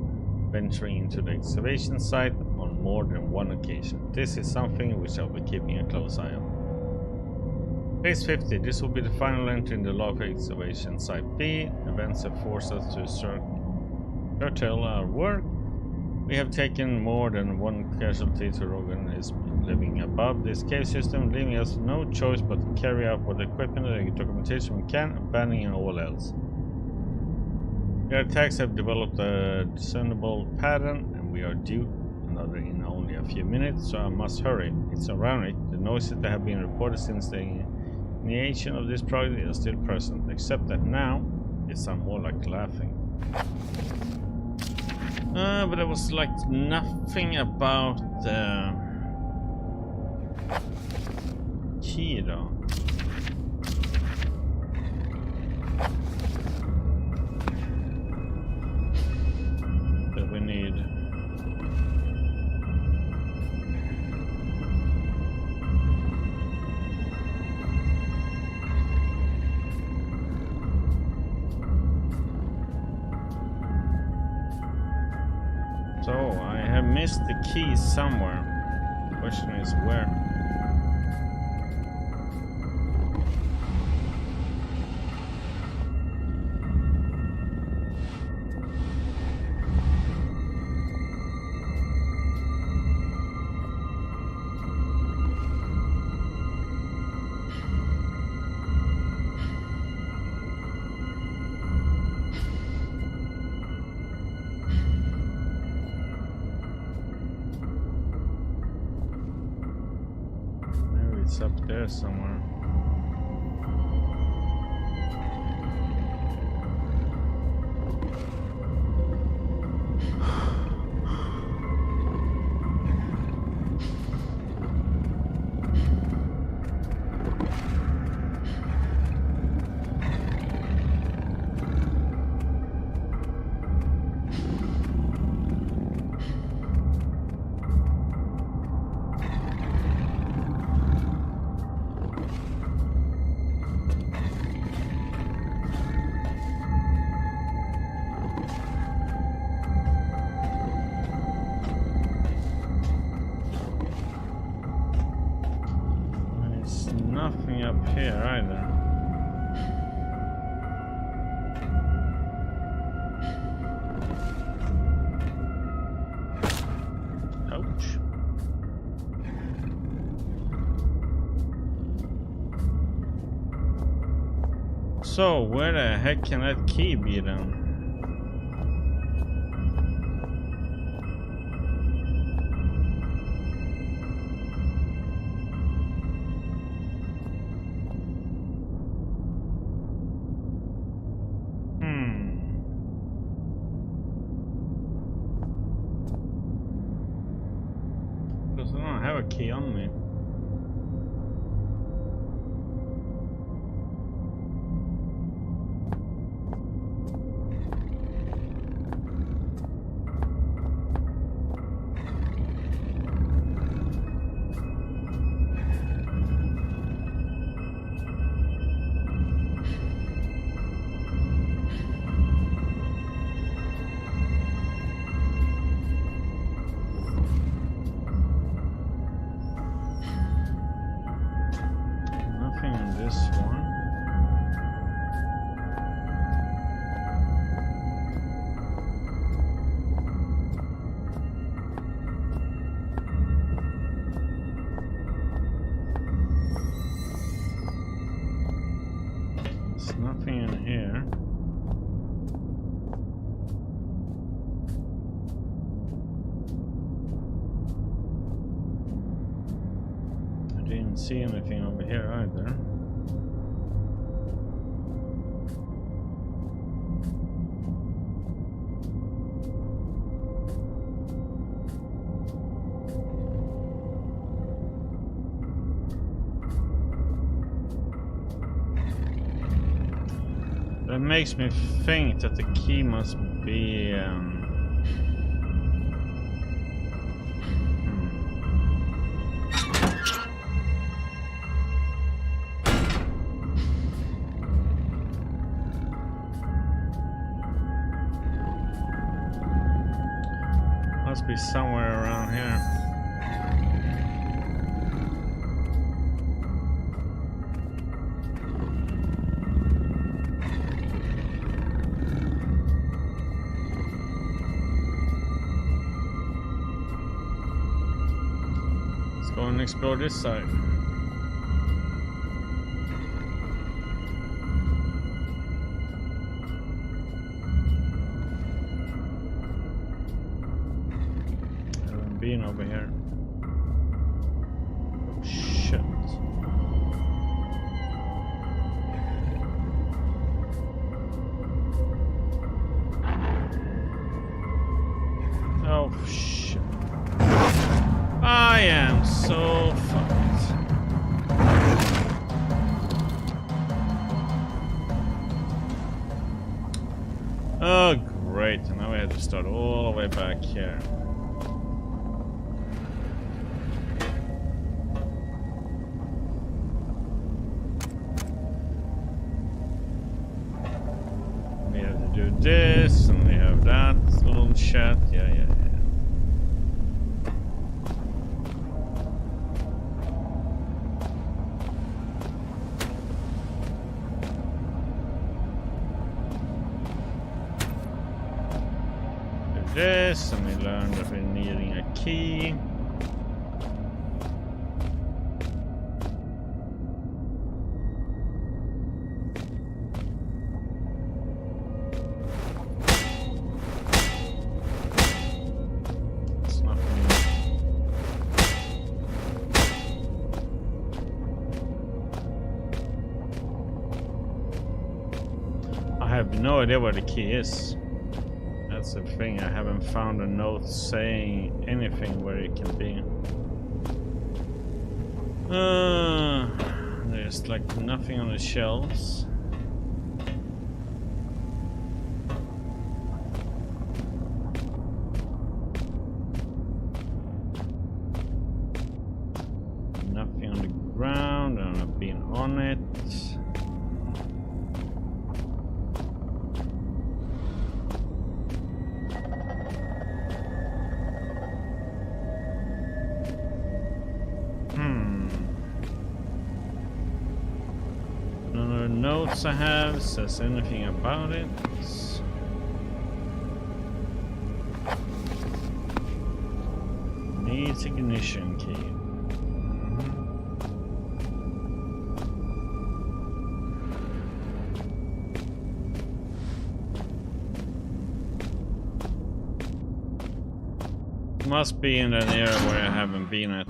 [SPEAKER 1] venturing into the excavation site on more than one occasion. This is something which I'll be keeping a close eye on. Phase 50. This will be the final entry in the log excavation site B. Events have forced us to curtail our work. We have taken more than one casualty to organism living above this cave system, leaving us no choice but to carry out what equipment and documentation we can, abandoning all else. Their attacks have developed a discernible pattern, and we are due another in only a few minutes, so I must hurry. It's ironic, the noises that have been reported since the initiation of this project are still present, except that now it sounds more like laughing. But there was like nothing about the key though. That we need. So, I have missed the key somewhere. The question is where. It's up there somewhere. Nothing up here either. Ouch. So, where the heck can that key be then? key on me. Nothing in here. I didn't see anything over here either. It makes me think that the key must be must be somewhere around here. Go and explore this side. I haven't been over here. Oh, shit. Oh, shit. I am so fucked. Oh, great. And now we have to start all the way back here. We have to do this, and we have that little chat. Yeah. This, and we learned that we're needing a key. It's not me. I have no idea where the key is. That's the thing, I haven't found a note saying anything where it can be. There's like nothing on the shelves. Nothing on the ground, and I've been on it. Notes I have says anything about it. Needs ignition key. Must be in an area where I haven't been at.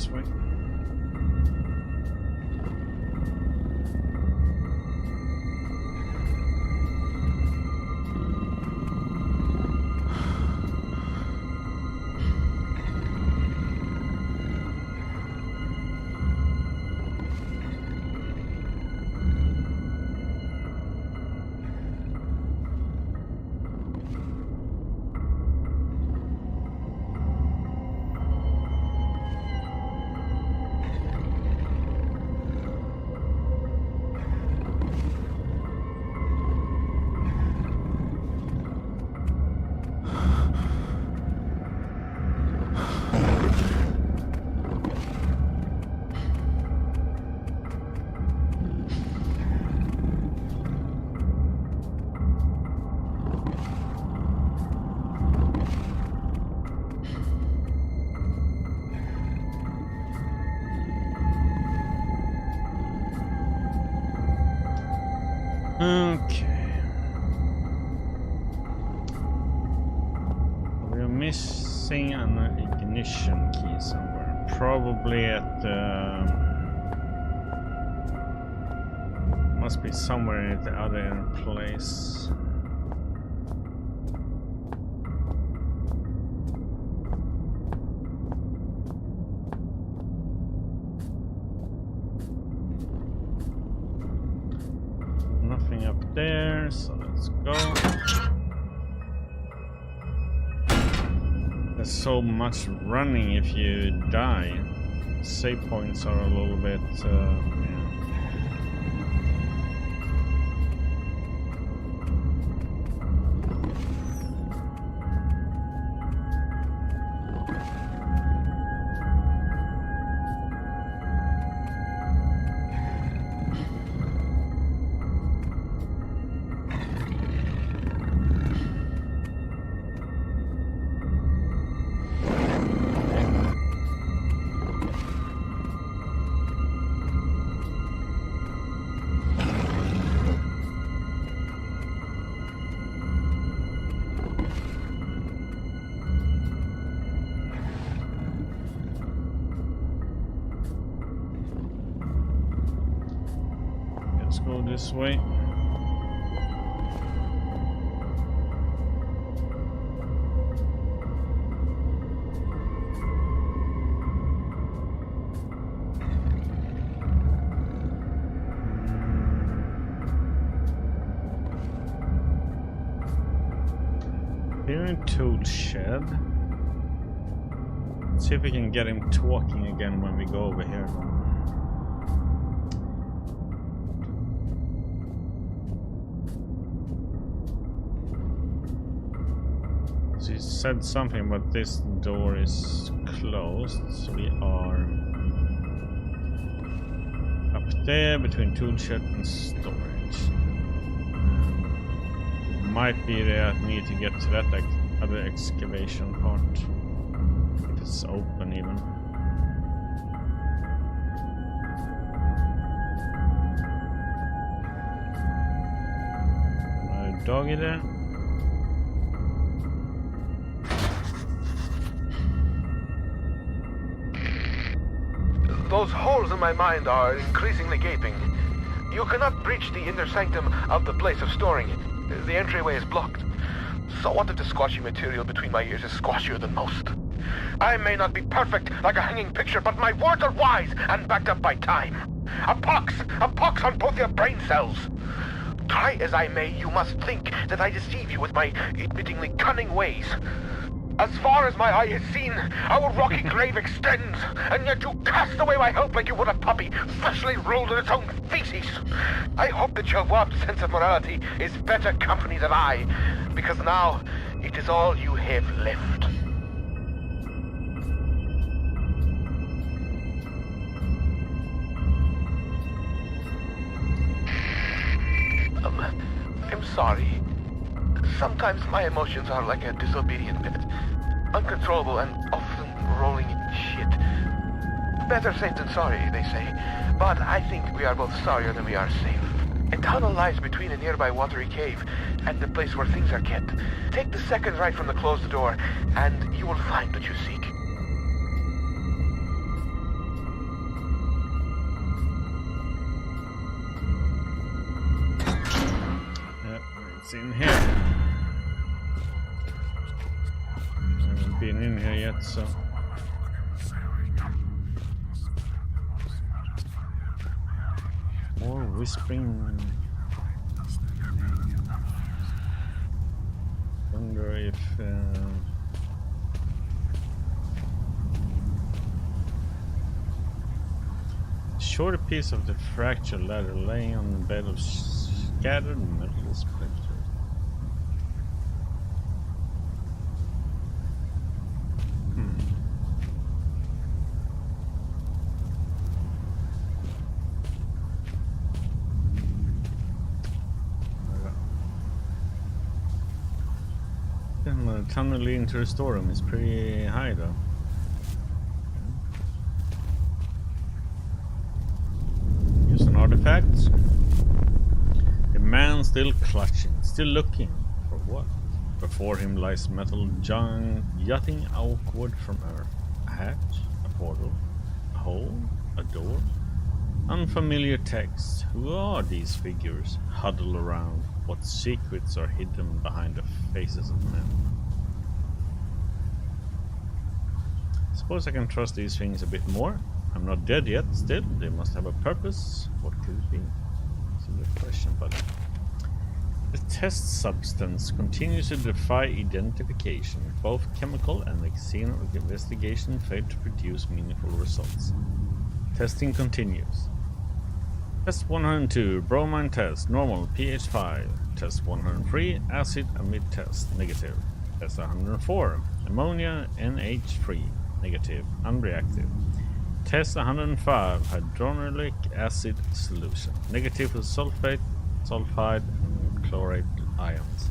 [SPEAKER 1] this way. Okay. We're missing an ignition key somewhere. Probably at must be somewhere at the other place. Nothing up there, so let's go. There's so much running if you die. Save points are a little bit, yeah. Let's go this way. Here in tool shed. Let's see if we can get him talking again when we go over here. He said something, but this door is closed, so we are up there between tool shed and storage. Might be that I need to get to that other excavation part, if it's open even. Another doggy there.
[SPEAKER 2] Those holes in my mind are increasingly gaping. You cannot breach the inner sanctum of the place of storing. The entryway is blocked. So what if the squashy material between my ears is squashier than most? I may not be perfect like a hanging picture, but my words are wise and backed up by time. A pox on both your brain cells. Try as I may, you must think that I deceive you with my admittingly cunning ways. As far as my eye has seen, our rocky grave extends, and yet you cast away my hope like you would a puppy, freshly rolled in its own feces. I hope that your warped sense of morality is better company than I, because now it is all you have left. I'm sorry. Sometimes my emotions are like a disobedient pet. Uncontrollable and often rolling in shit. Better safe than sorry, they say. But I think we are both sorrier than we are safe. A tunnel lies between a nearby watery cave and the place where things are kept. Take the second right from the closed door, and you will find what you seek.
[SPEAKER 1] What's in here? I haven't been in here yet, so. More whispering. Wonder if. Short a piece of the fractured ladder laying on the bed of scattered metal splinters. The tunnel leading to the storeroom is pretty high though. Use an artifact. A man still clutching, still looking for what? Before him lies metal junk jutting outward from earth. A hatch, a portal, a hole, a door. Unfamiliar text. Who are these figures huddled around? What secrets are hidden behind the faces of men? Suppose I can trust these things a bit more. I'm not dead yet, still. They must have a purpose. What could it be? It's a good question, but the test substance continues to defy identification. Both chemical and xenon investigation failed to produce meaningful results. Testing continues. Test 102, bromine test, normal, pH 5. Test 103, acid amide test, negative. Test 104, ammonia, NH3, negative, unreactive. Test 105, hydronic acid solution, negative for sulfate, sulfide, and chloride ions.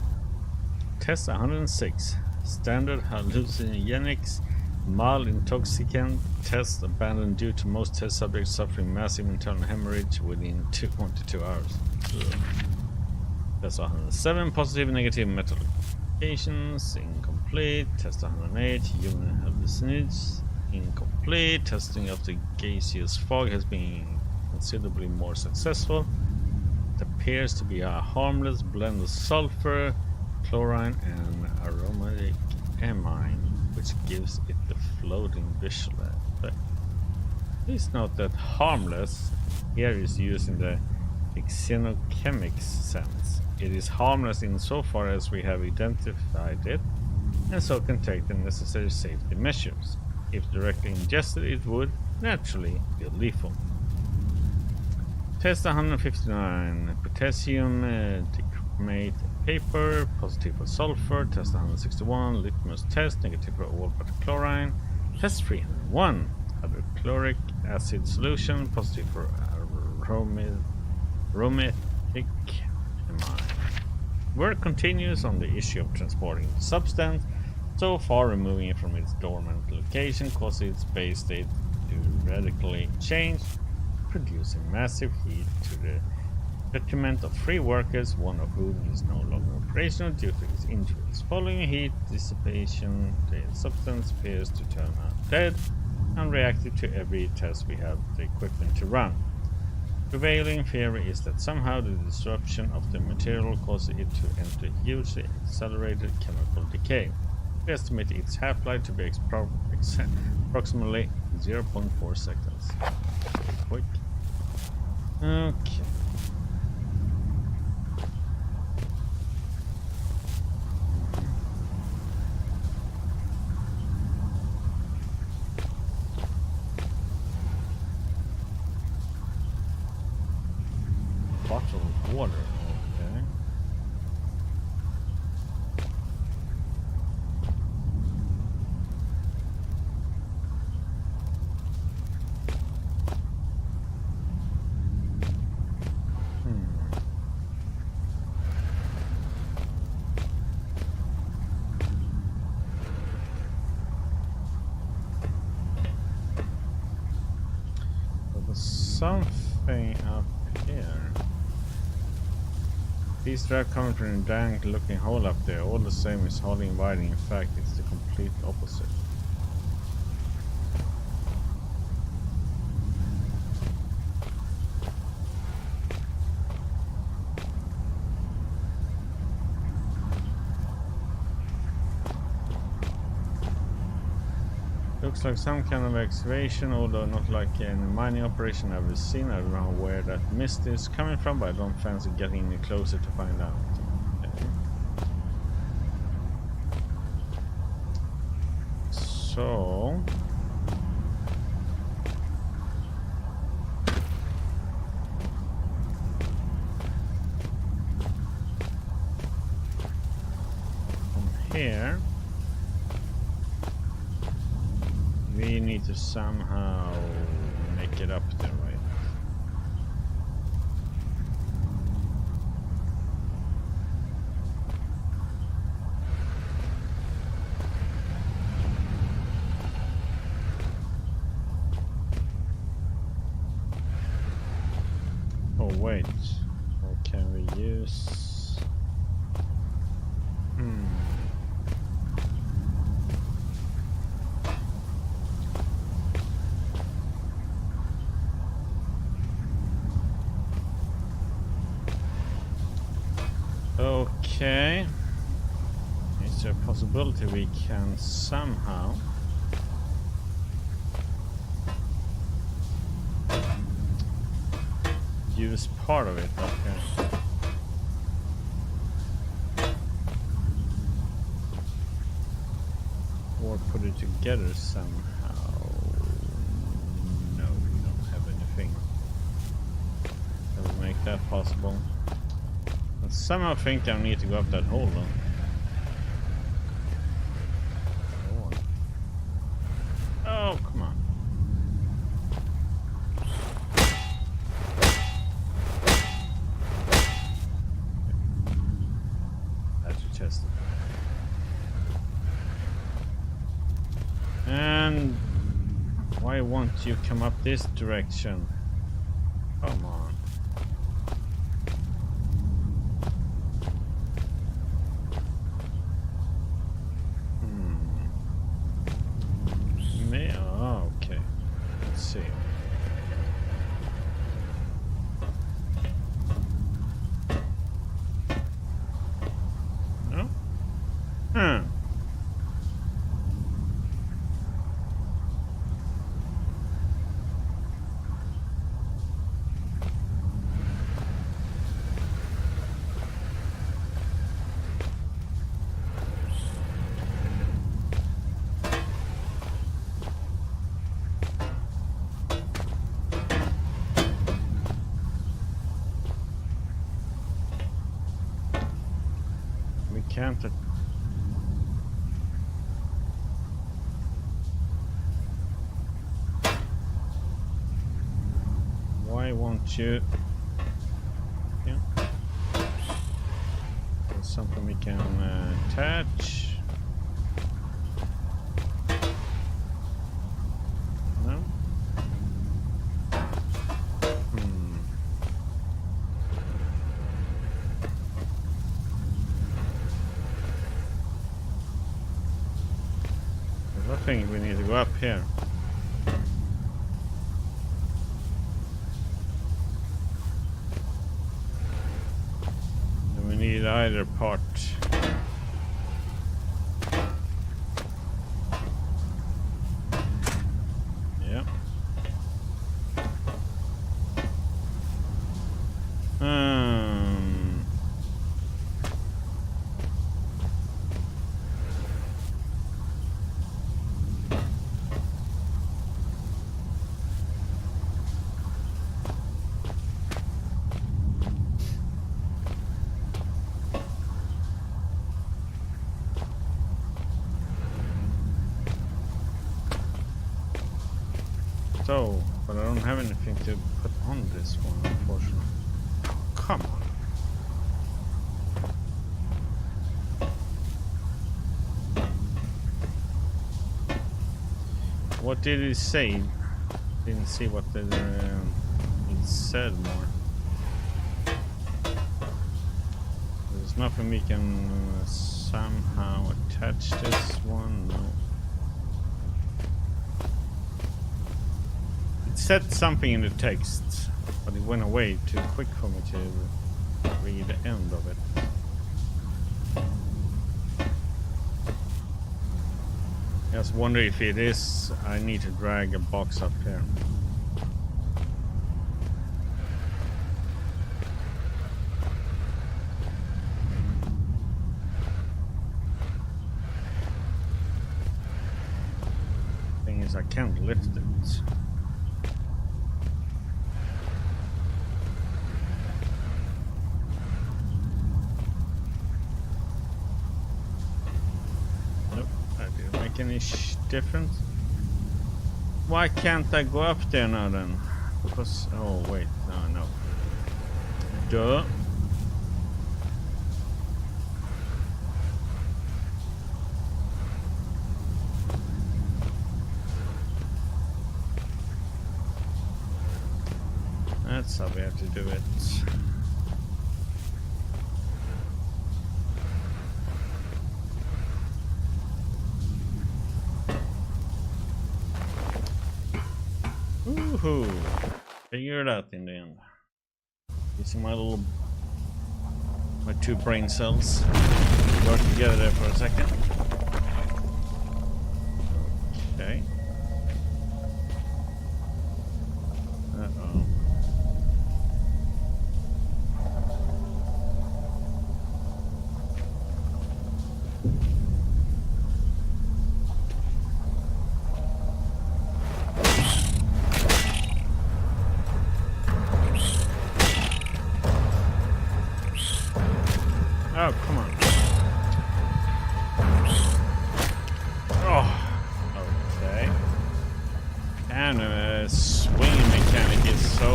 [SPEAKER 1] Test 106, standard hallucinogenics, mild intoxicant. Test abandoned due to most test subjects suffering massive internal hemorrhage within 1 to 2 hours. Test 107, positive and negative metal applications, incomplete. Test 108, human hallucinogens, incomplete. Testing of the gaseous fog has been considerably more successful. It appears to be a harmless blend of sulfur, chlorine, and aromatic amine, which gives it the floating visual effect. Please note that harmless here is used in the xenochemics sense. It is harmless insofar as we have identified it, and so can take the necessary safety measures. If directly ingested, it would naturally be lethal. Test 159, potassium dichromate paper, positive for sulfur. Test 161, litmus test, negative for all but chlorine. Test 301, hydrochloric acid solution, positive for aromatic amine. Work continues on the issue of transporting the substance. So far, removing it from its dormant location causes its base state to radically change, producing massive heat to the detriment of 3 workers, one of whom is no longer operational due to his injuries. Following heat dissipation, the substance appears to turn out dead, unreactive to every test we have the equipment to run. Prevailing theory is that somehow the disruption of the material causes it to enter hugely accelerated chemical decay. We estimate its half-life to be approximately 0.4 seconds. Pretty quick. Okay. Bottle of water, okay. There was something up here. These drive coming from a dank looking hole up there, all the same is wholly inviting. In fact, it's the complete opposite. Looks like some kind of excavation, although not like any mining operation I've ever seen. I don't know where that mist is coming from, but I don't fancy getting any closer to find out. Okay. So... from here... we need to somehow make it up there, right? Oh wait, what can we use? Okay. Is there a possibility we can somehow use part of it up here? Or put it together somehow? No, we don't have anything that would make that possible. I somehow think I need to go up that hole though. Oh, come on. That's your chest. And why won't you come up this direction? Come on. Oh, okay. Let's see. No? Can't it? Why won't you? Yeah. There's something we can attach. No? I think we need to go up here. And we need either part. Yeah. So, but I don't have anything to put on this one, unfortunately. Oh, come on. What did it say? Didn't see what it said more. There's nothing we can somehow attach this one. No. It said something in the text, but it went away too quick for me to read the end of it. I just wonder if it is. I need to drag a box up here. Thing is, I can't lift it. Any difference? Why can't I go up there now then? Because oh wait, no. Duh. That's how we have to do it. Woohoo! Figure it out in the end. Using my two brain cells work together there for a second. Okay. Uh-oh. Oh, come on. Oh, okay. And the swing mechanic is so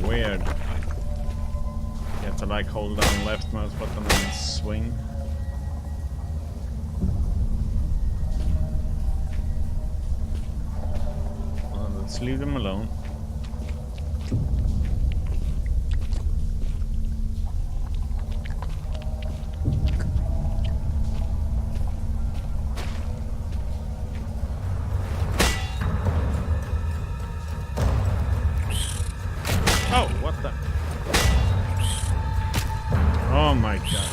[SPEAKER 1] weird. You have to like hold down left mouse button and swing. Well, let's leave them alone. Oh, what the? Oh my god.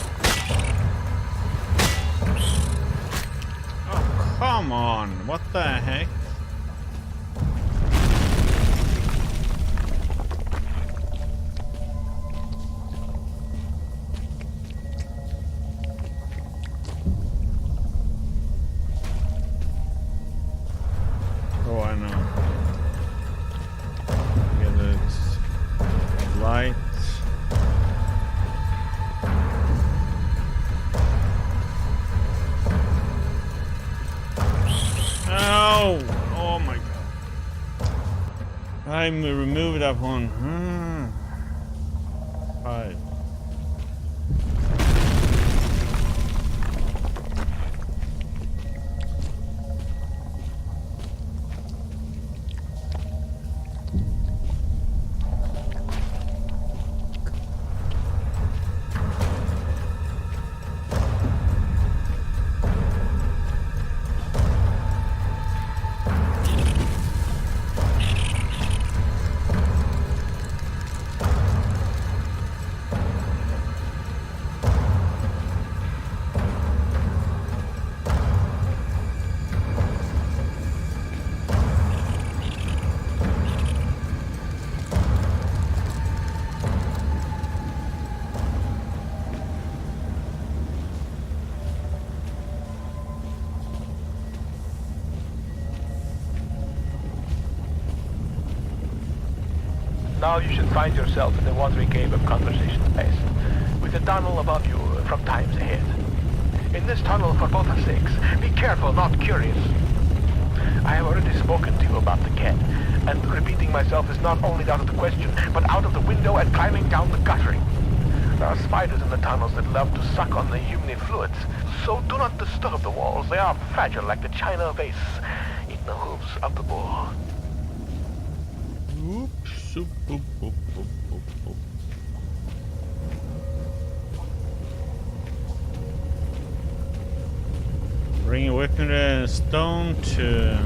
[SPEAKER 1] Oh, come on. What the heck? Oh, I know. Get it. Light. Ow! Oh my god. I removed that one. 5.
[SPEAKER 2] Now you should find yourself in the watery cave of conversation space, with a tunnel above you from times ahead. In this tunnel for both our sakes, be careful, not curious. I have already spoken to you about the cat, and repeating myself is not only out of the question, but out of the window and climbing down the guttering. There are spiders in the tunnels that love to suck on the human fluids, so do not disturb the walls. They are fragile like the china vase in the hooves of the bull.
[SPEAKER 1] Oops, oop, oop, oop, oop, oop, oop. Bring a weapon and stone to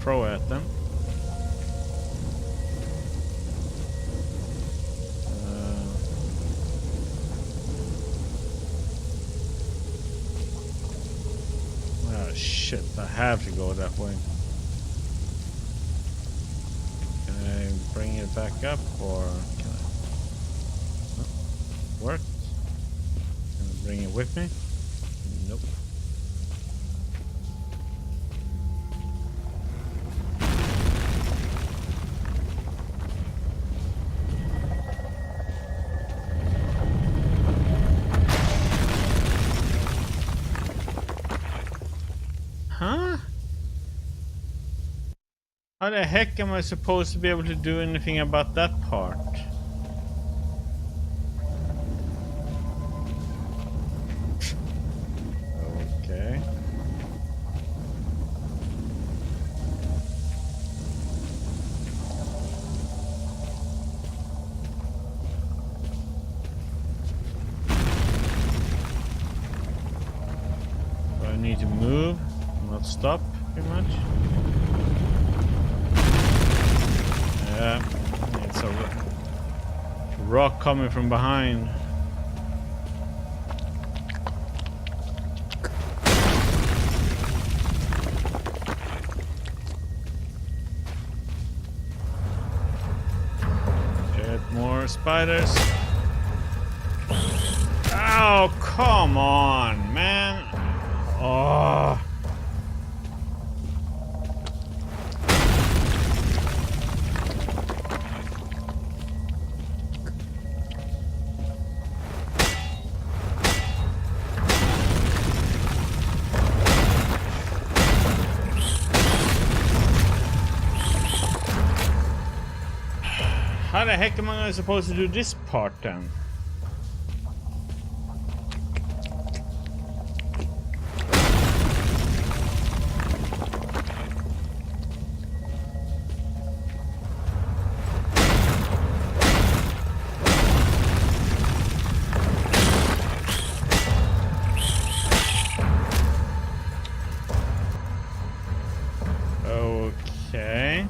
[SPEAKER 1] throw at them. have to go that way. Can I bring it back up, or can I? No. Work? Can I bring it with me? Nope. Huh? How the heck am I supposed to be able to do anything about that part? Okay. So I need to move, not stop, pretty much. Yeah, it's a rock coming from behind. Get more spiders. Oh, come on, man. Oh. How the heck am I supposed to do this part then? Okay.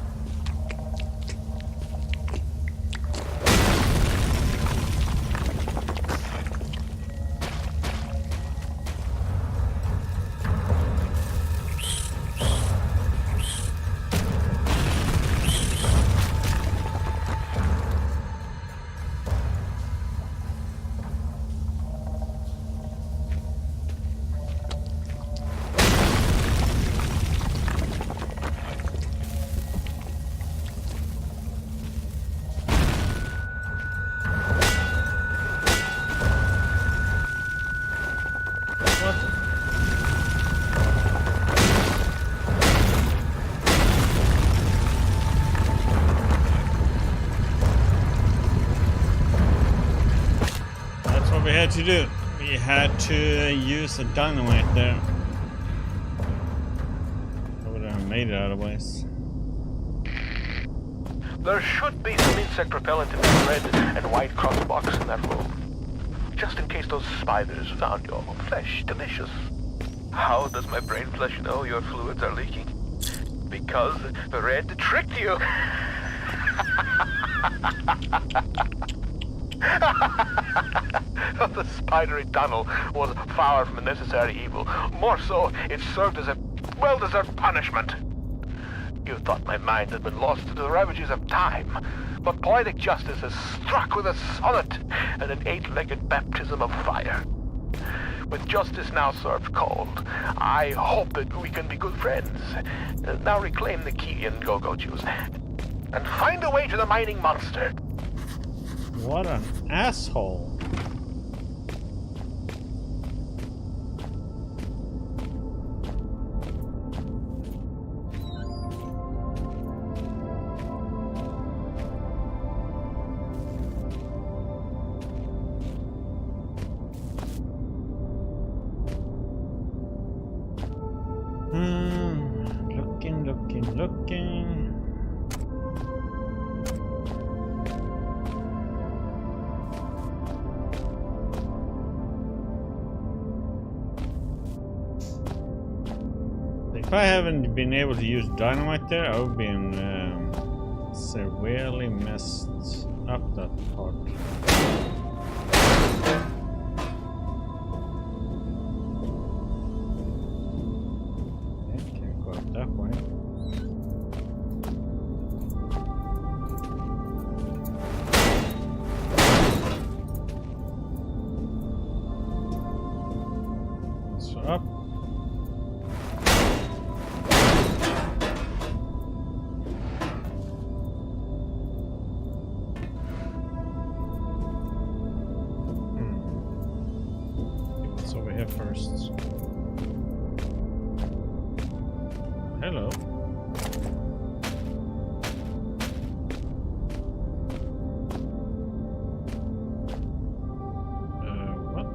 [SPEAKER 1] We had to do. We had to use a dynamite there. I would have made it otherwise.
[SPEAKER 2] There should be some insect repellent in the red and white cross box in that room. Just in case those spiders found your flesh delicious. How does my brain flesh know your fluids are leaking? Because the red tricked you. The spidery tunnel was far from a necessary evil. More so, it served as a well-deserved punishment. You thought my mind had been lost to the ravages of time, but poetic justice has struck with a sonnet and an eight-legged baptism of fire. With justice now served cold, I hope that we can be good friends. Now reclaim the key and go juice, and find a way to the mining monster.
[SPEAKER 1] What an asshole. Looking. If I haven't been able to use dynamite there, I would have been severely messed up that part. Okay, can't go go up that way. So up. What's over here first? Hello. What?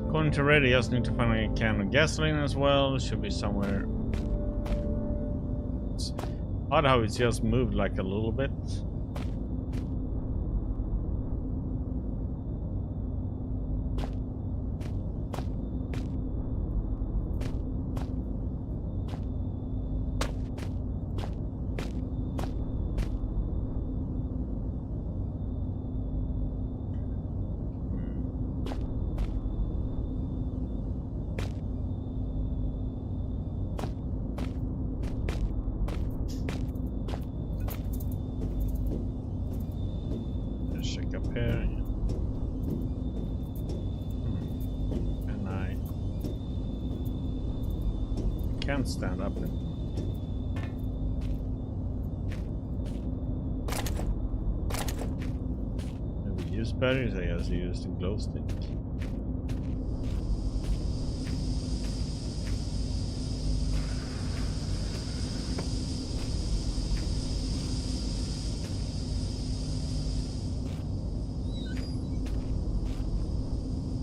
[SPEAKER 1] According to Reddit, you just need to find a can of gasoline as well. It should be somewhere. It's odd how it's just moved like a little bit. Can't stand up and maybe use batteries. I guess use the glow stick.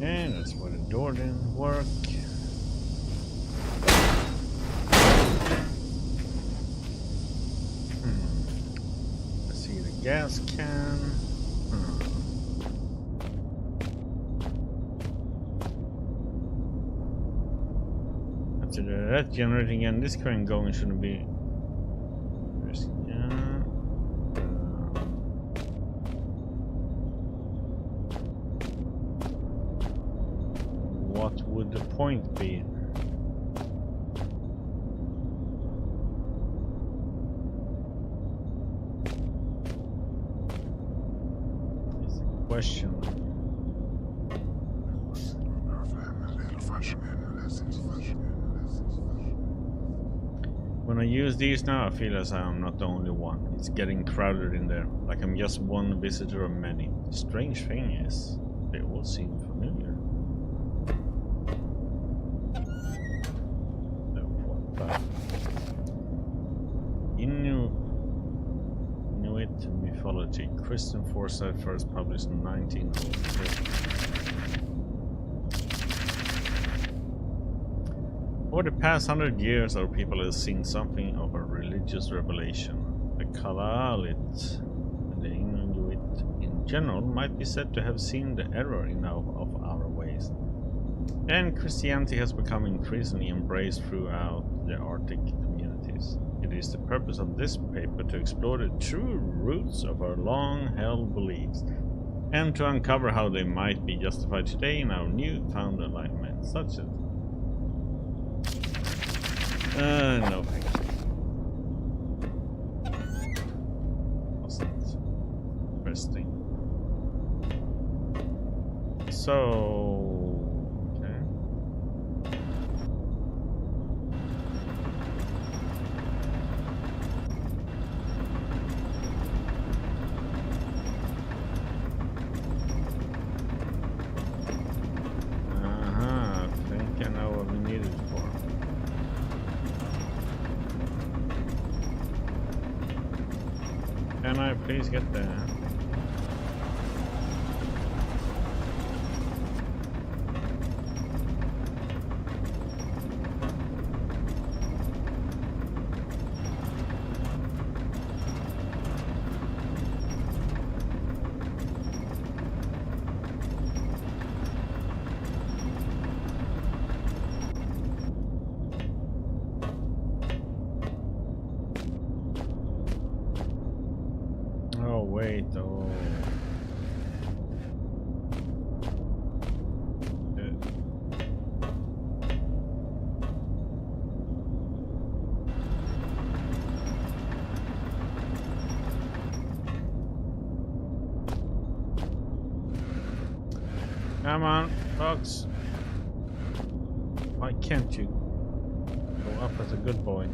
[SPEAKER 1] And that's why the door didn't work. Gas can. After that generating and this current going shouldn't be. What would the point be? Question. When I use these now, I feel as I'm not the only one. It's getting crowded in there, like I'm just one visitor of many. The strange thing is, they all seem familiar. What the? Inuit mythology. Christian Forsyth first published in 1903. Over the past 100 years, our people have seen something of a religious revelation. The Kalalit and the Inuit in general might be said to have seen the error in of our ways. And Christianity has become increasingly embraced throughout the Arctic communities. It is the purpose of this paper to explore the true roots of our long-held beliefs and to uncover how they might be justified today in our newfound enlightenment, such as no thank you. Wasn't interesting. So, okay. I think I know what we need it for. Can I please get there? Wait, Come on, Fox. Why can't you go up as a good boy?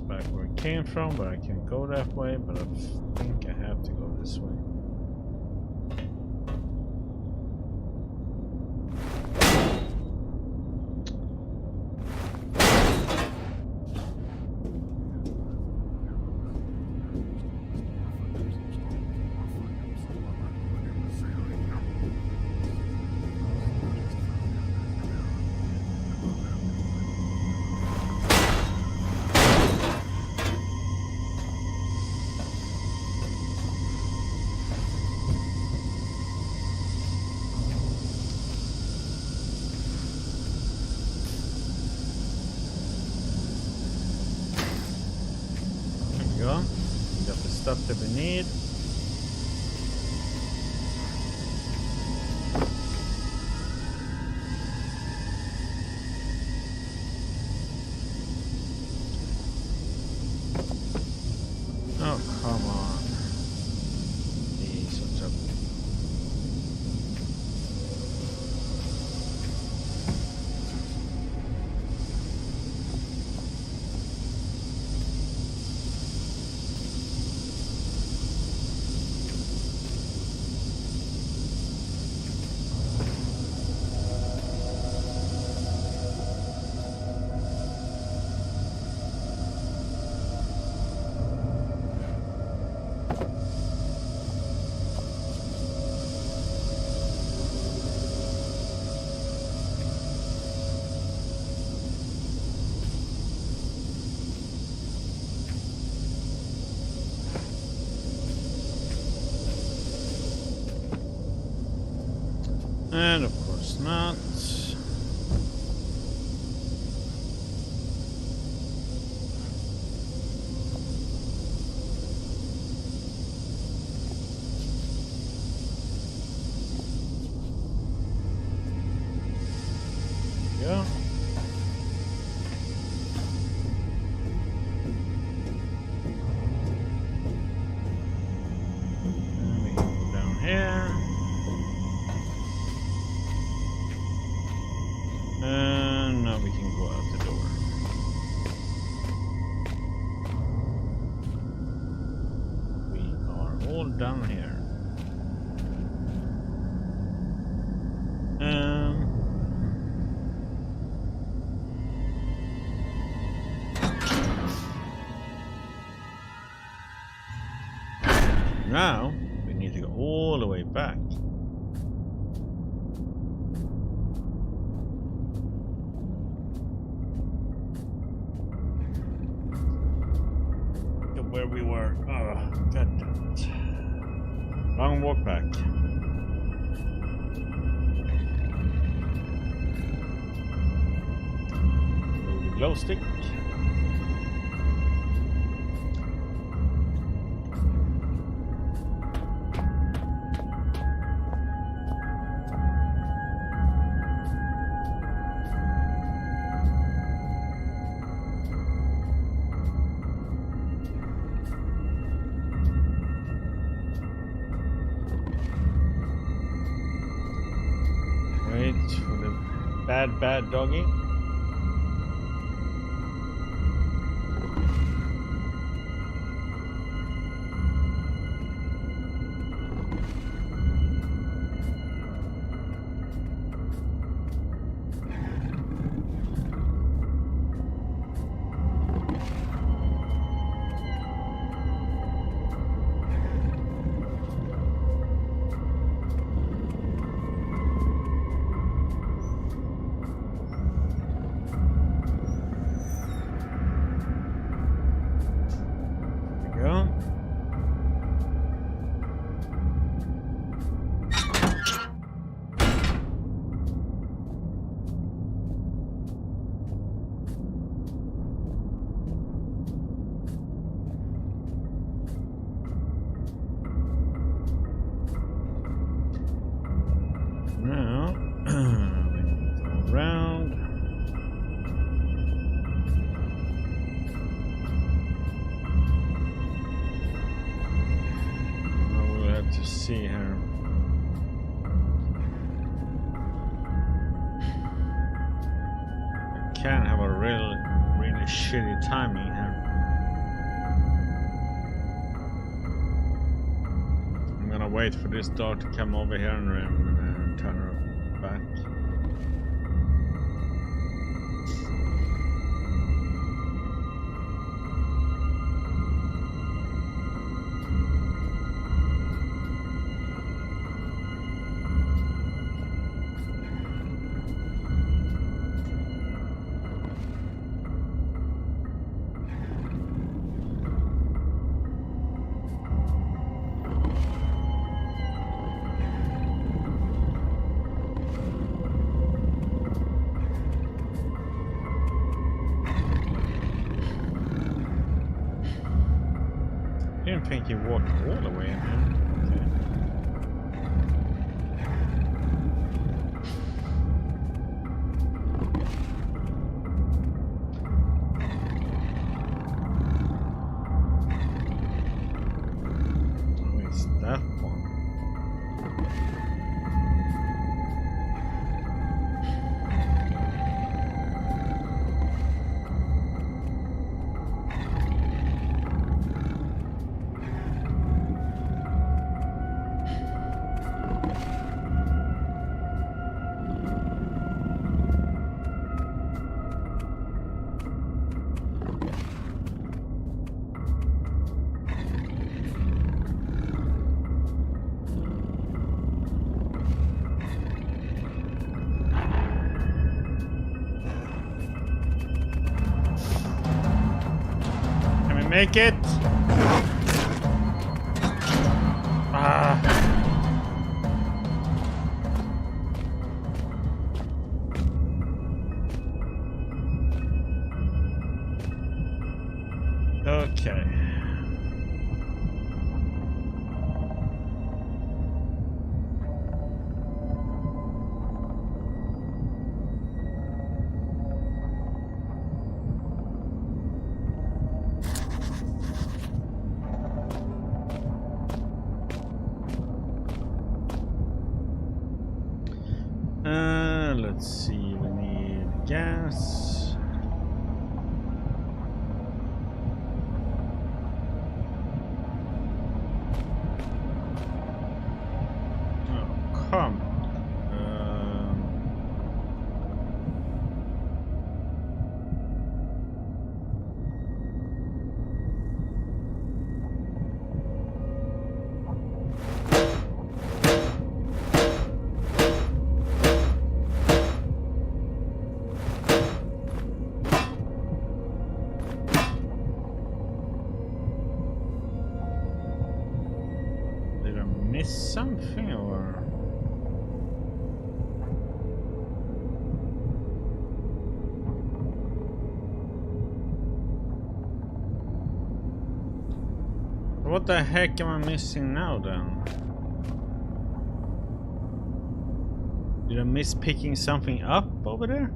[SPEAKER 1] Back where it came from, but I can go that way, but I think I have to go this way. We got the stuff that we need. Oh, come on. These are trouble. And of course not. There we go. And we can go down here. And now we can go out the door. We are all down here. Now we need to go all the way back. Where we were. Oh, god damn it. Long walk back. Move the glow stick. Wait for the bad doggy. see here. I can have a really shitty timing here. I'm gonna wait for this dog to come over here and turn her back. I didn't think you walked all the way in here. Okay. Oh, it's that one. Make it! Ah. Okay. Let's see, we need gas. Oh, come. Miss something or what the heck am I missing now then? Did I miss picking something up over there?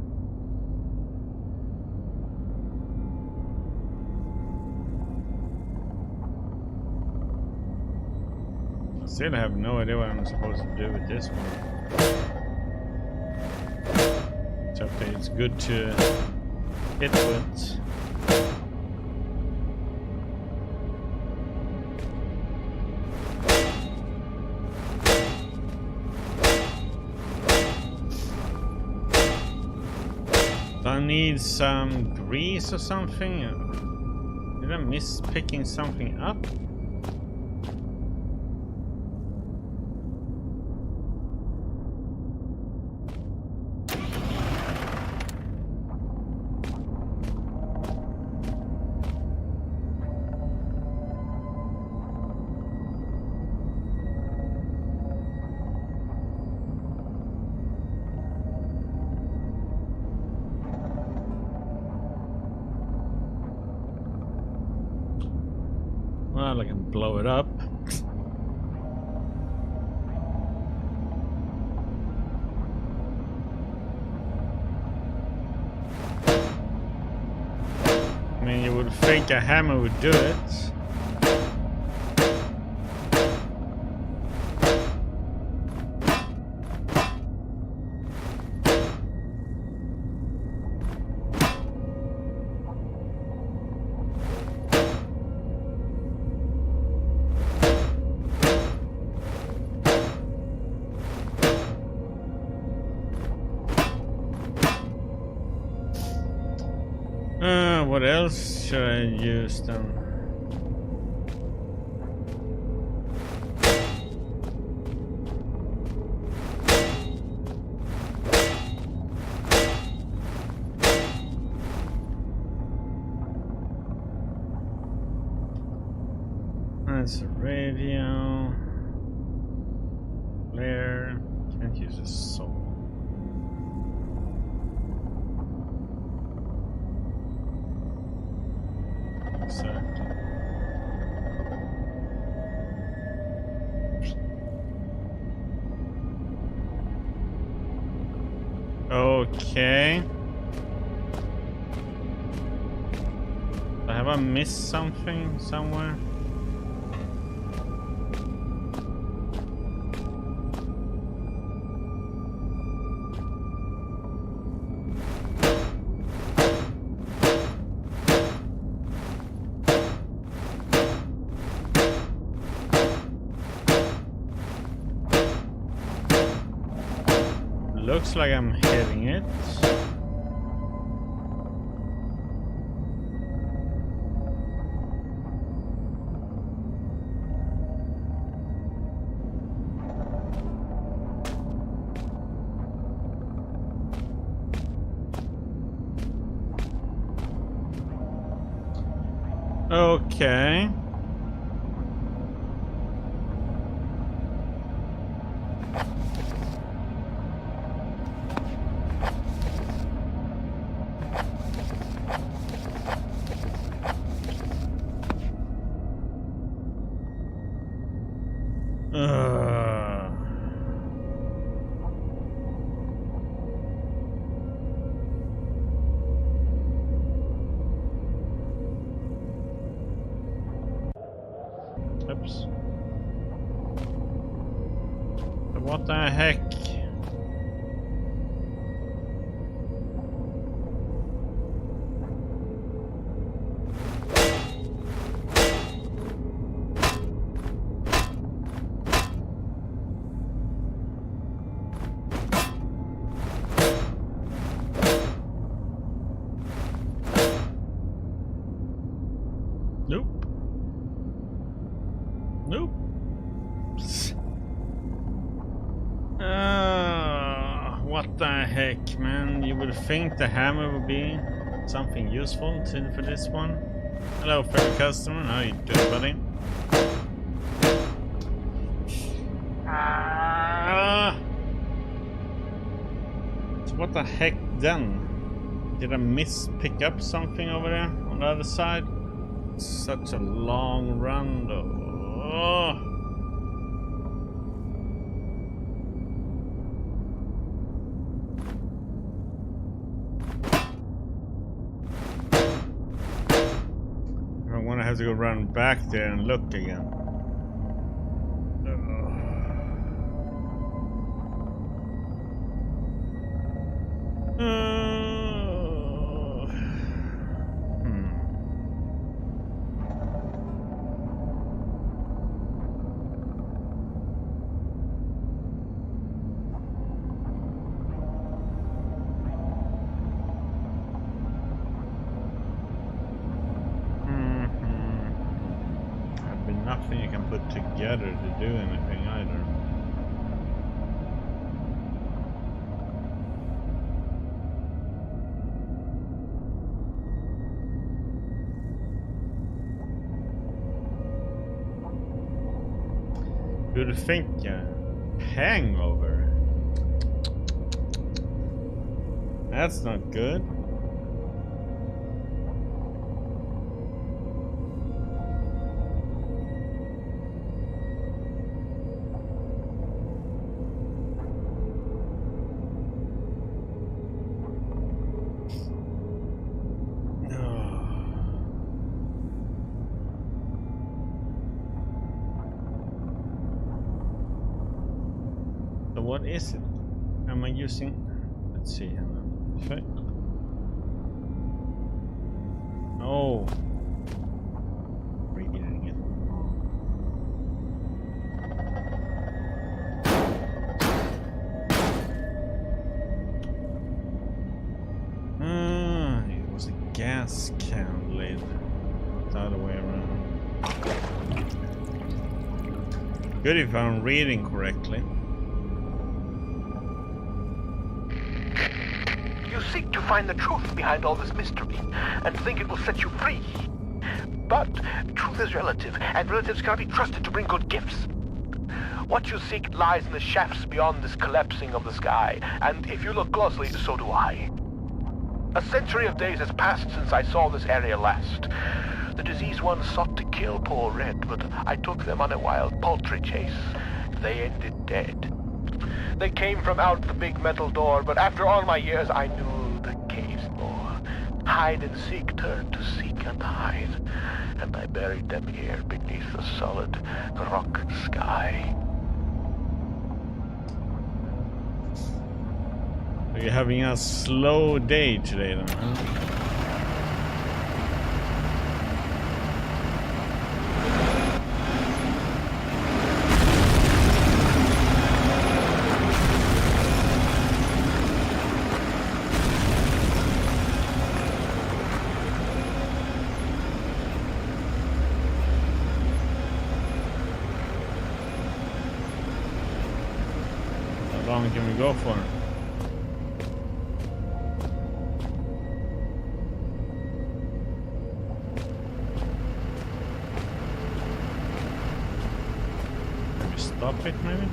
[SPEAKER 1] Still have no idea what I'm supposed to do with this one. Except that it's good to hit with. Do I need some grease or something? Did I miss picking something up? Well, I can blow it up. I mean, you would think a hammer would do it. else should I use then? That's a radio. Flare. Can't use a saw. Exactly. Okay. Have I missed something somewhere? Looks like I'm hitting it. Okay. Oops. What the heck? Nope. Nope. What the heck, man? You would think the hammer would be something useful for this one. Hello, fellow customer. How you doing, buddy? So what the heck then? Did I pick up something over there on the other side? Such a long run though. Oh. I'm gonna have to go run back there and look again. Nothing you can put together to do anything either. You'd think hangover. That's not good. What is it? Am I using? Let's see. Okay. Oh, reading it. It was a gas can. the other way around. Good if I'm reading correctly.
[SPEAKER 2] You seek to find the truth behind all this mystery and think it will set you free. But truth is relative, and relatives cannot be trusted to bring good gifts. What you seek lies in the shafts beyond this collapsing of the sky, and if you look closely, so do I. A century of days has passed since I saw this area last. The diseased ones sought to kill poor Red, but I took them on a wild poultry chase. They ended dead. They came from out the big metal door, but after all my years, I knew the caves more. Hide and seek turned to seek and hide, and I buried them here beneath the solid rock sky.
[SPEAKER 1] So you're having a slow day today then, huh? How long can we go for? Stop it, maybe?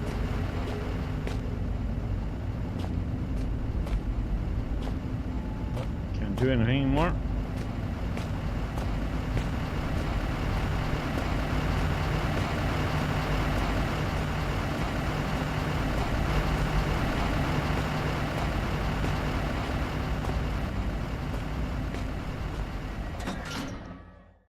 [SPEAKER 1] Can't do anything anymore.